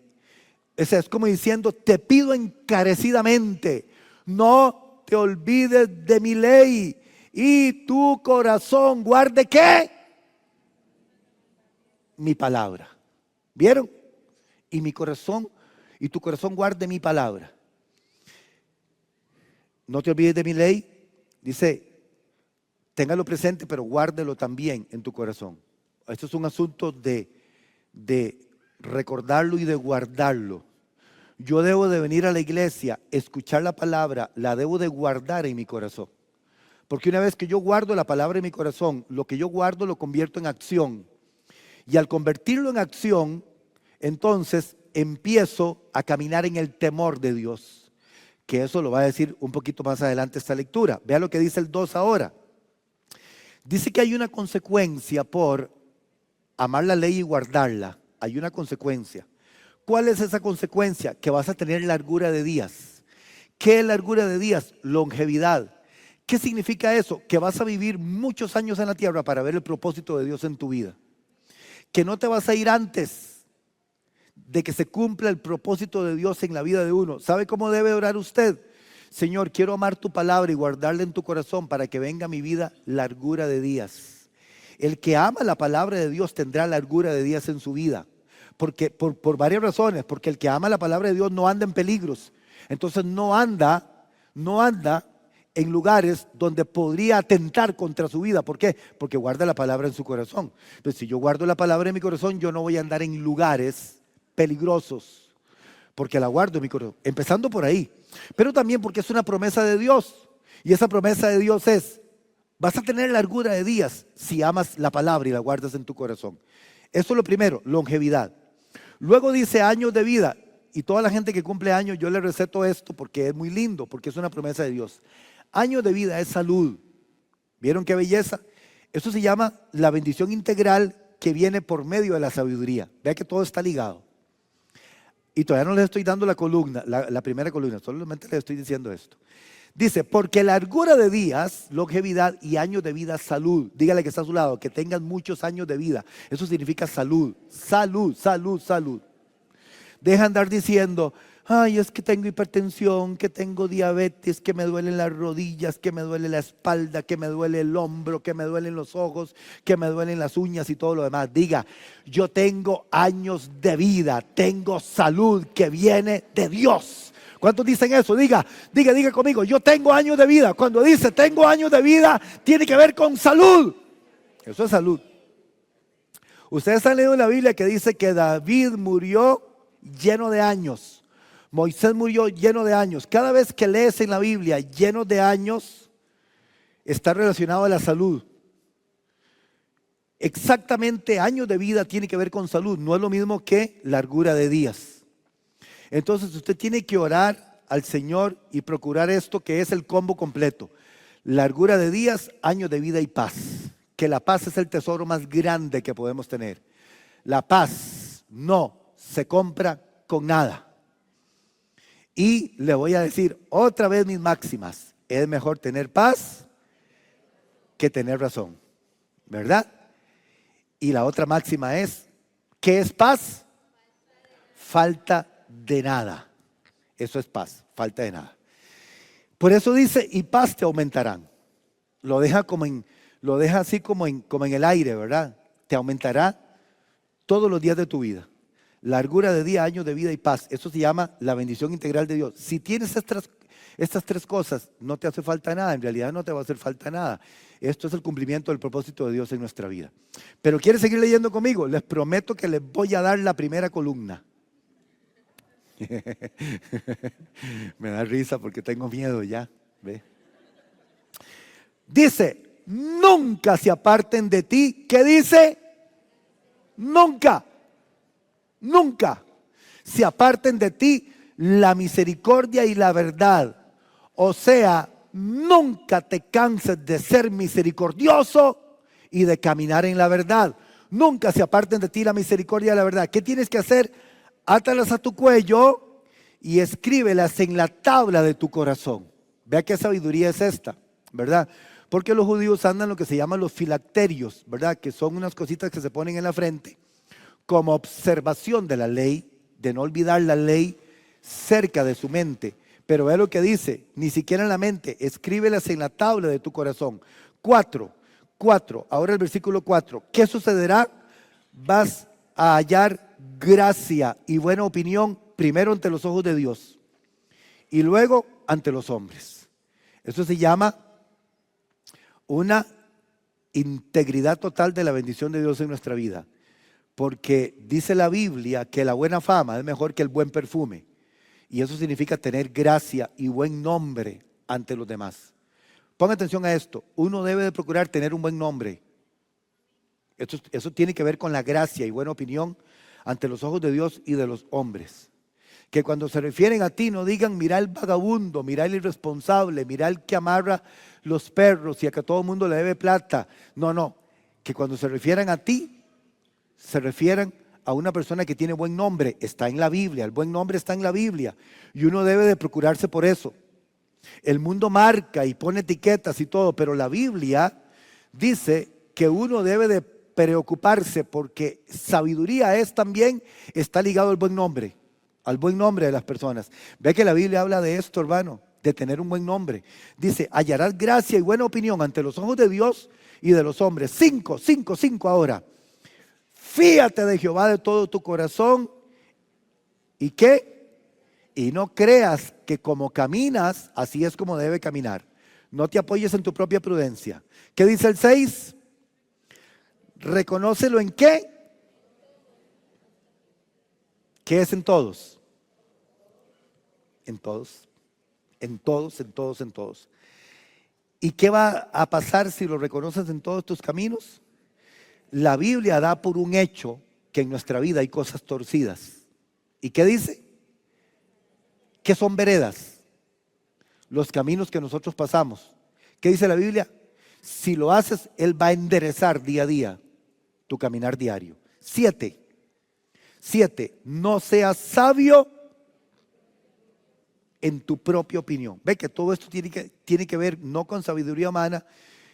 Es como diciendo, te pido encarecidamente, no te olvides de mi ley y tu corazón guarde ¿qué? Mi palabra. ¿Vieron? Y mi corazón, y tu corazón guarde mi palabra. No te olvides de mi ley, dice, téngalo presente, pero guárdelo también en tu corazón. Esto es un asunto de recordarlo y de guardarlo. Yo debo de venir a la iglesia, escuchar la palabra, la debo de guardar en mi corazón. Porque una vez que yo guardo la palabra en mi corazón, lo que yo guardo lo convierto en acción. Y al convertirlo en acción, entonces empiezo a caminar en el temor de Dios. que eso lo va a decir un poquito más adelante esta lectura. Vea lo que dice el 2 ahora. Dice que hay una consecuencia por amar la ley y guardarla. Hay una consecuencia. ¿Cuál es esa consecuencia? Que vas a tener largura de días. ¿Qué es largura de días? Longevidad. ¿Qué significa eso? Que vas a vivir muchos años en la tierra para ver el propósito de Dios en tu vida. Que no te vas a ir antes de que se cumpla el propósito de Dios en la vida de uno. ¿Sabe cómo debe orar usted? Señor, quiero amar tu palabra y guardarla en tu corazón para que venga a mi vida largura de días. El que ama la palabra de Dios tendrá largura de días en su vida. Porque, por varias razones. Porque el que ama la palabra de Dios no anda en peligros. Entonces no anda en lugares donde podría atentar contra su vida. ¿Por qué? Porque guarda la palabra en su corazón. Entonces, si yo guardo la palabra en mi corazón, yo no voy a andar en lugares peligrosos, porque la guardo en mi corazón. Empezando por ahí. Pero también porque es una promesa de Dios. Y esa promesa de Dios es: vas a tener largura de días si amas la palabra y la guardas en tu corazón. Eso es lo primero, longevidad. Luego dice años de vida. Y toda la gente que cumple años, yo le receto esto porque es muy lindo, porque es una promesa de Dios. Años de vida es salud. ¿Vieron qué belleza? Eso se llama la bendición integral que viene por medio de la sabiduría. Vea que todo está ligado. Y todavía no les estoy dando la columna, la primera columna, solamente les estoy diciendo esto. Dice, porque largura de días, longevidad, y años de vida, salud. Dígale que está a su lado, que tengan muchos años de vida. Eso significa salud, salud, salud, salud. Deja andar diciendo, ay, es que tengo hipertensión, que tengo diabetes, que me duelen las rodillas, que me duele la espalda, que me duele el hombro, que me duelen los ojos, que me duelen las uñas y todo lo demás. Diga, yo tengo años de vida, tengo salud que viene de Dios. ¿Cuántos dicen eso? Diga conmigo, yo tengo años de vida. Cuando dice tengo años de vida, tiene que ver con salud. Eso es salud. Ustedes han leído en la Biblia que dice que David murió lleno de años. Moisés murió lleno de años. Cada vez que lees en la Biblia lleno de años, está relacionado a la salud. Exactamente, años de vida tiene que ver con salud. No es lo mismo que largura de días. Entonces usted tiene que orar al Señor y procurar esto, que es el combo completo: largura de días, años de vida y paz. Que la paz es el tesoro más grande que podemos tener. La paz no se compra con nada. Y le voy a decir otra vez mis máximas: es mejor tener paz que tener razón, ¿verdad? Y la otra máxima es: ¿qué es paz? Falta de nada. Eso es paz, falta de nada. Por eso dice, y paz te aumentarán. Lo deja así como en el aire, ¿verdad? Te aumentará todos los días de tu vida. Largura de día, años de vida y paz. Eso se llama la bendición integral de Dios. Si tienes estas tres cosas, no te hace falta nada. En realidad no te va a hacer falta nada. Esto es el cumplimiento del propósito de Dios en nuestra vida. Pero ¿quieres seguir leyendo conmigo? Les prometo que les voy a dar la primera columna. Me da risa porque tengo miedo ya. ¿Ve? Dice, nunca se aparten de ti. ¿Qué dice? Nunca se aparten de ti la misericordia y la verdad. O sea, nunca te canses de ser misericordioso y de caminar en la verdad. Nunca se aparten de ti la misericordia y la verdad. ¿Qué tienes que hacer? Átalas a tu cuello y escríbelas en la tabla de tu corazón. Vea qué sabiduría es esta, ¿verdad? Porque los judíos andan lo que se llaman los filacterios, ¿verdad? Que son unas cositas que se ponen en la frente como observación de la ley, de no olvidar la ley cerca de su mente. Pero ve lo que dice, ni siquiera en la mente, escríbelas en la tabla de tu corazón. 4, ahora el versículo 4. ¿Qué sucederá? Vas a hallar gracia y buena opinión primero ante los ojos de Dios y luego ante los hombres. Eso se llama una integridad total de la bendición de Dios en nuestra vida. Porque dice la Biblia que la buena fama es mejor que el buen perfume. Y eso significa tener gracia y buen nombre ante los demás. Ponga atención a esto. Uno debe de procurar tener un buen nombre. Eso tiene que ver con la gracia y buena opinión ante los ojos de Dios y de los hombres. Que cuando se refieren a ti no digan mira el vagabundo, mira el irresponsable, mira el que amarra los perros y a que todo el mundo le debe plata. No, no. Que cuando se refieran a ti, se refieran a una persona que tiene buen nombre. Está en la Biblia, el buen nombre está en la Biblia. Y uno debe de procurarse por eso. El mundo marca y pone etiquetas y todo, pero la Biblia dice que uno debe de preocuparse porque sabiduría es también, está ligado al buen nombre de las personas. Ve que la Biblia habla de esto, hermano, de tener un buen nombre. Dice, hallarás gracia y buena opinión ante los ojos de Dios y de los hombres. 5 ahora. Fíate de Jehová de todo tu corazón. ¿Y qué? Y no creas que como caminas, así es como debe caminar. No te apoyes en tu propia prudencia. ¿Qué dice el 6? Reconócelo en qué. ¿Qué es en todos? En todos. En todos, en todos, en todos. ¿Y qué va a pasar si lo reconoces en todos tus caminos? La Biblia da por un hecho que en nuestra vida hay cosas torcidas. ¿Y qué dice? ¿Qué son veredas? Los caminos que nosotros pasamos. ¿Qué dice la Biblia? Si lo haces, Él va a enderezar día a día tu caminar diario. 7. No seas sabio en tu propia opinión. Ve que todo esto tiene que ver no con sabiduría humana,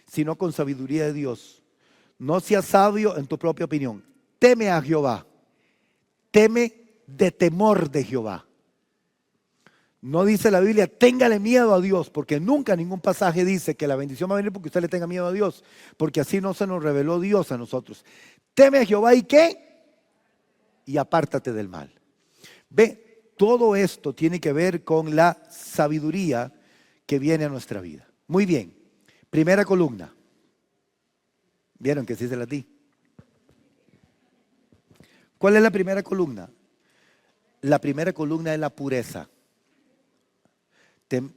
sino con sabiduría de Dios. No seas sabio en tu propia opinión. Teme a Jehová. Teme de temor de Jehová. No dice la Biblia, téngale miedo a Dios, porque nunca ningún pasaje dice que la bendición va a venir porque usted le tenga miedo a Dios, porque así no se nos reveló Dios a nosotros. Teme a Jehová y ¿qué? Y apártate del mal. Ve, todo esto tiene que ver con la sabiduría que viene a nuestra vida. Muy bien, primera columna. ¿Vieron que sí se la di? ¿Cuál es la primera columna? La primera columna es la pureza.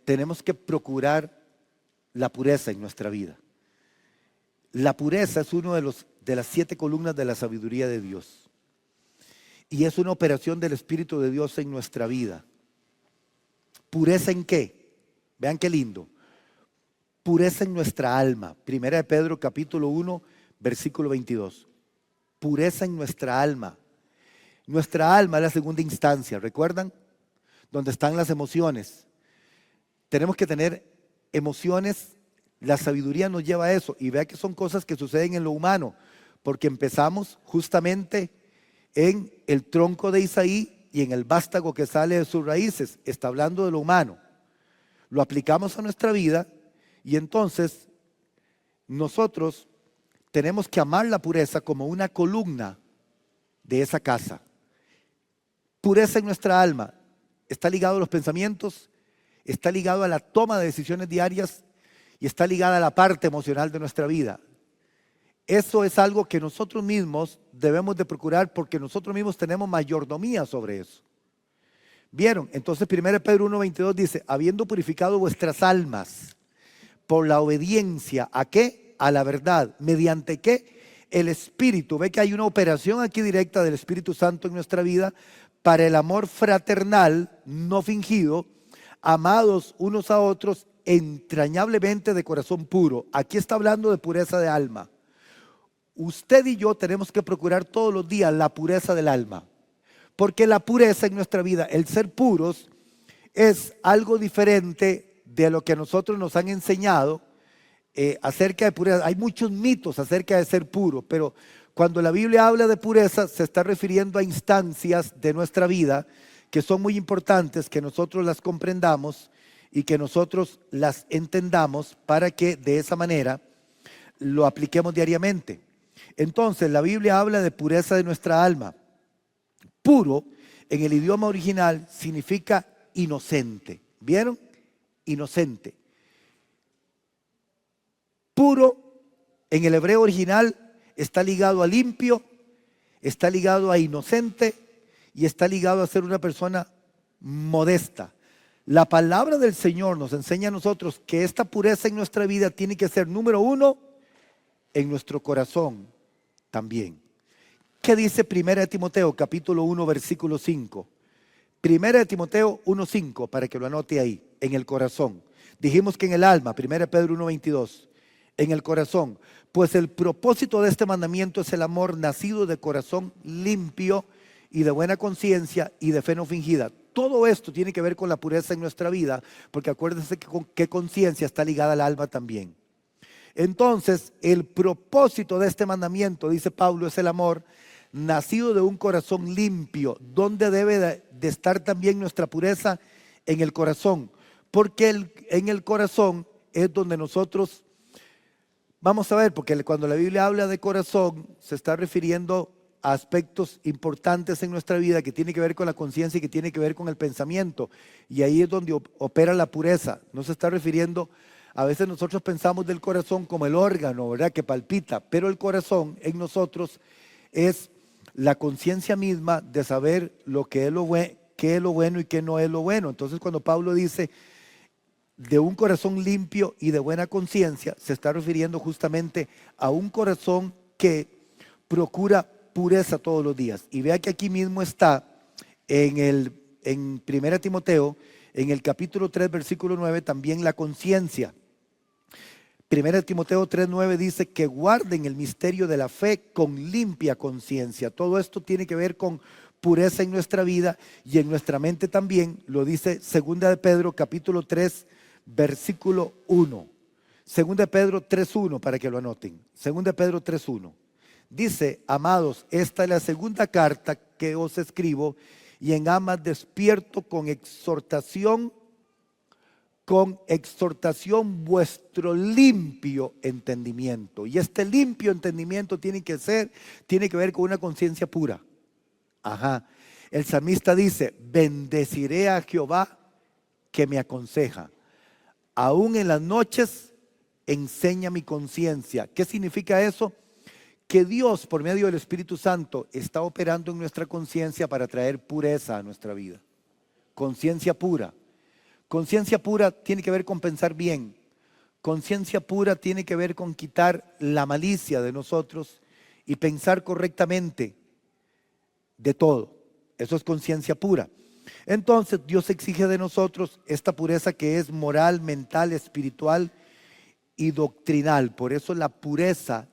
Tenemos que procurar la pureza en nuestra vida. La pureza es uno de las 7 columnas de la sabiduría de Dios. Y es una operación del Espíritu de Dios en nuestra vida. ¿Pureza en qué? Vean qué lindo. Pureza en nuestra alma. Primera de Pedro capítulo 1, versículo 22. Pureza en nuestra alma. Nuestra alma es la segunda instancia, ¿recuerdan? Donde están las emociones. Tenemos que tener emociones, la sabiduría nos lleva a eso. Y vea que son cosas que suceden en lo humano, porque empezamos justamente en el tronco de Isaí y en el vástago que sale de sus raíces. Está hablando de lo humano. Lo aplicamos a nuestra vida y entonces nosotros tenemos que amar la pureza como una columna de esa casa. Pureza en nuestra alma. Está ligado a los pensamientos, está ligado a la toma de decisiones diarias y está ligada a la parte emocional de nuestra vida. Eso es algo que nosotros mismos debemos de procurar porque nosotros mismos tenemos mayordomía sobre eso. ¿Vieron? Entonces 1 Pedro 1:22 dice, habiendo purificado vuestras almas por la obediencia, ¿a qué? A la verdad. ¿Mediante qué? El Espíritu. Ve que hay una operación aquí directa del Espíritu Santo en nuestra vida para el amor fraternal, no fingido, amados unos a otros entrañablemente de corazón puro. Aquí está hablando de pureza de alma. Usted y yo tenemos que procurar todos los días la pureza del alma. Porque la pureza en nuestra vida, el ser puros, es algo diferente de lo que a nosotros nos han enseñado acerca de pureza. Hay muchos mitos acerca de ser puro, pero cuando la Biblia habla de pureza, se está refiriendo a instancias de nuestra vida que son muy importantes, que nosotros las comprendamos y que nosotros las entendamos para que de esa manera lo apliquemos diariamente. Entonces, la Biblia habla de pureza de nuestra alma. Puro, en el idioma original, significa inocente. ¿Vieron? Inocente. Puro, en el hebreo original, está ligado a limpio, está ligado a inocente y está ligado a ser una persona modesta. La palabra del Señor nos enseña a nosotros que esta pureza en nuestra vida tiene que ser, número 1, en nuestro corazón también. ¿Qué dice 1 Timoteo capítulo 1 versículo 5? Primera de Timoteo 1:5, para que lo anote ahí, en el corazón. Dijimos que en el alma, Primera de Pedro 1:22, en el corazón. Pues el propósito de este mandamiento es el amor nacido de corazón limpio y de buena conciencia y de fe no fingida. Todo esto tiene que ver con la pureza en nuestra vida, porque acuérdense que conciencia está ligada al alma también. Entonces, el propósito de este mandamiento, dice Pablo, es el amor nacido de un corazón limpio. ¿Dónde debe de estar también nuestra pureza? En el corazón. Porque en el corazón es donde nosotros, vamos a ver, porque cuando la Biblia habla de corazón, se está refiriendo a aspectos importantes en nuestra vida que tiene que ver con la conciencia y que tiene que ver con el pensamiento. Y ahí es donde opera la pureza. No se está refiriendo, a veces nosotros pensamos del corazón como el órgano, ¿verdad?, que palpita, pero el corazón en nosotros es la conciencia misma de saber lo que es qué es lo bueno y qué no es lo bueno. Entonces, cuando Pablo dice de un corazón limpio y de buena conciencia, se está refiriendo justamente a un corazón que procura pureza todos los días. Y vea que aquí mismo está en 1 Timoteo, en el capítulo 3, versículo 9, también la conciencia. 1 Timoteo 3:9 dice que guarden el misterio de la fe con limpia conciencia. Todo esto tiene que ver con pureza en nuestra vida y en nuestra mente también. Lo dice 2 de Pedro capítulo 3 versículo 1. 2 de Pedro 3:1, para que lo anoten. 2 de Pedro 3:1. Dice: amados, esta es la segunda carta que os escribo, y en ambas despierto con exhortación vuestro limpio entendimiento. Y este limpio entendimiento tiene que ver con una conciencia pura. Ajá. El salmista dice: bendeciré a Jehová que me aconseja. Aún en las noches enseña mi conciencia. ¿Qué significa eso? Que Dios, por medio del Espíritu Santo, está operando en nuestra conciencia para traer pureza a nuestra vida. Conciencia pura. Conciencia pura tiene que ver con pensar bien. Conciencia pura tiene que ver con quitar la malicia de nosotros y pensar correctamente de todo. Eso es conciencia pura. Entonces Dios exige de nosotros esta pureza que es moral, mental, espiritual y doctrinal. Por eso la pureza,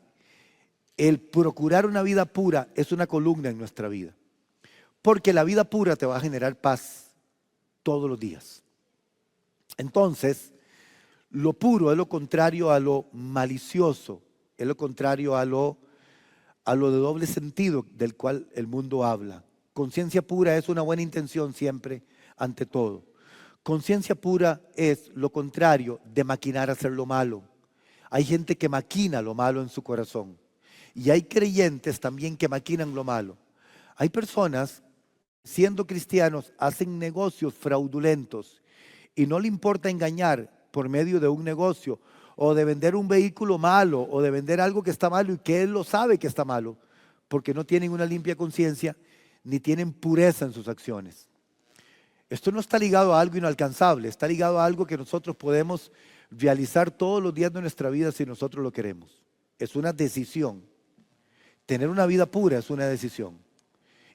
el procurar una vida pura, es una columna en nuestra vida. Porque la vida pura te va a generar paz todos los días. Entonces, lo puro es lo contrario a lo malicioso, es lo contrario a lo de doble sentido del cual el mundo habla. Conciencia pura es una buena intención siempre, ante todo. Conciencia pura es lo contrario de maquinar hacer lo malo. Hay gente que maquina lo malo en su corazón. Y hay creyentes también que maquinan lo malo. Hay personas, siendo cristianos, hacen negocios fraudulentos y no le importa engañar por medio de un negocio o de vender un vehículo malo o de vender algo que está malo y que él lo sabe que está malo, porque no tienen una limpia conciencia ni tienen pureza en sus acciones. Esto no está ligado a algo inalcanzable, está ligado a algo que nosotros podemos realizar todos los días de nuestra vida si nosotros lo queremos. Es una decisión. Tener una vida pura es una decisión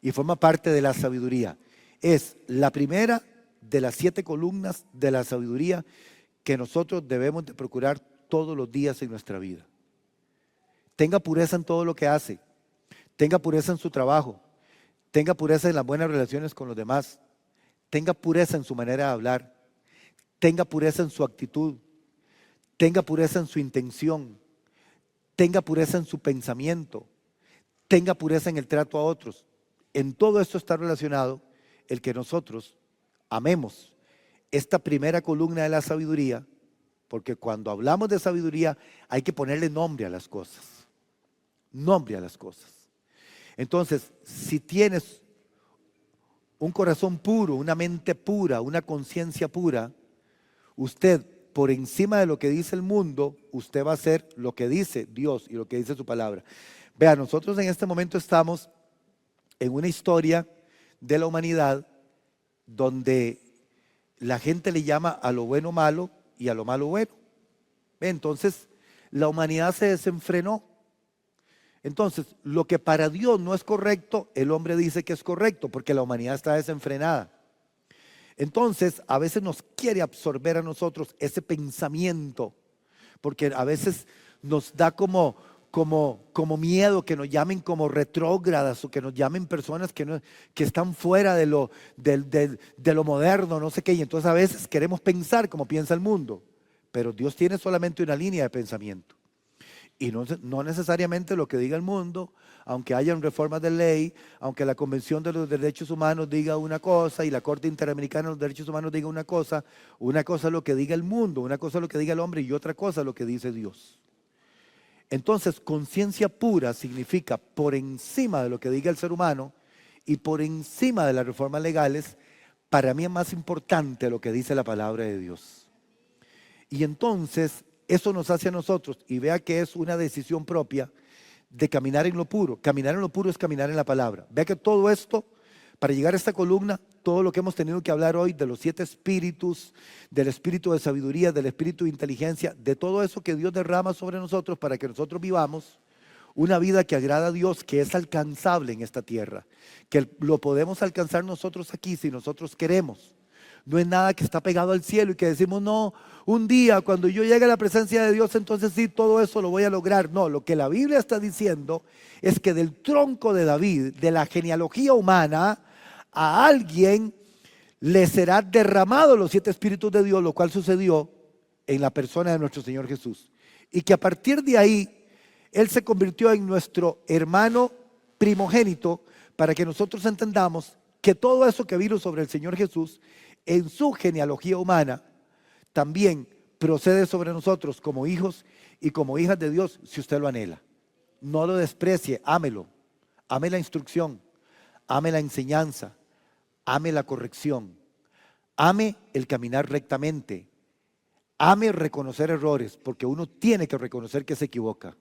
y forma parte de la sabiduría. Es la primera de las 7 columnas de la sabiduría que nosotros debemos de procurar todos los días en nuestra vida. Tenga pureza en todo lo que hace, tenga pureza en su trabajo, tenga pureza en las buenas relaciones con los demás, tenga pureza en su manera de hablar, tenga pureza en su actitud, tenga pureza en su intención, tenga pureza en su pensamiento, tenga pureza en el trato a otros. En todo esto está relacionado el que nosotros amemos esta primera columna de la sabiduría, porque cuando hablamos de sabiduría hay que ponerle nombre a las cosas. Nombre a las cosas. Entonces, si tienes un corazón puro, una mente pura, una conciencia pura, usted, por encima de lo que dice el mundo, usted va a hacer lo que dice Dios y lo que dice su palabra. Vea, nosotros en este momento estamos en una historia de la humanidad donde la gente le llama a lo bueno malo y a lo malo bueno. Entonces, la humanidad se desenfrenó. Entonces, lo que para Dios no es correcto, el hombre dice que es correcto, porque la humanidad está desenfrenada. Entonces, a veces nos quiere absorber a nosotros ese pensamiento, porque a veces nos da como miedo que nos llamen como retrógradas o que nos llamen personas que están fuera de lo moderno, no sé qué. Y entonces a veces queremos pensar como piensa el mundo, pero Dios tiene solamente una línea de pensamiento. Y no necesariamente lo que diga el mundo, aunque hayan reformas de ley, aunque la Convención de los Derechos Humanos diga una cosa y la Corte Interamericana de los Derechos Humanos diga una cosa es lo que diga el mundo, una cosa es lo que diga el hombre y otra cosa es lo que dice Dios. Entonces, conciencia pura significa por encima de lo que diga el ser humano y por encima de las reformas legales, para mí es más importante lo que dice la palabra de Dios. Y entonces, eso nos hace a nosotros, y vea que es una decisión propia de caminar en lo puro. Caminar en lo puro es caminar en la palabra. Vea que todo esto, para llegar a esta columna, todo lo que hemos tenido que hablar hoy de los 7 espíritus, del espíritu de sabiduría, del espíritu de inteligencia, de todo eso que Dios derrama sobre nosotros para que nosotros vivamos una vida que agrada a Dios, que es alcanzable en esta tierra, que lo podemos alcanzar nosotros aquí si nosotros queremos. No es nada que está pegado al cielo y que decimos, no, un día cuando yo llegue a la presencia de Dios, entonces sí, todo eso lo voy a lograr. No, lo que la Biblia está diciendo es que del tronco de David, de la genealogía humana, a alguien le será derramado los 7 espíritus de Dios, lo cual sucedió en la persona de nuestro Señor Jesús. Y que a partir de ahí, Él se convirtió en nuestro hermano primogénito para que nosotros entendamos que todo eso que vino sobre el Señor Jesús en su genealogía humana también procede sobre nosotros como hijos y como hijas de Dios si usted lo anhela. No lo desprecie, ámelo, ame la instrucción, ame la enseñanza, ame la corrección, ame el caminar rectamente, ame reconocer errores, porque uno tiene que reconocer que se equivoca.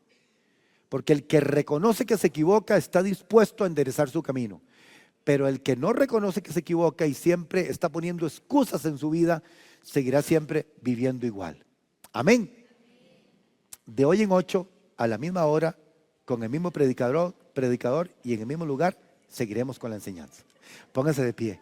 Porque el que reconoce que se equivoca está dispuesto a enderezar su camino. Pero el que no reconoce que se equivoca y siempre está poniendo excusas en su vida, seguirá siempre viviendo igual. Amén. De hoy en 8, a la misma hora, con el mismo predicador y en el mismo lugar, seguiremos con la enseñanza. Pónganse de pie.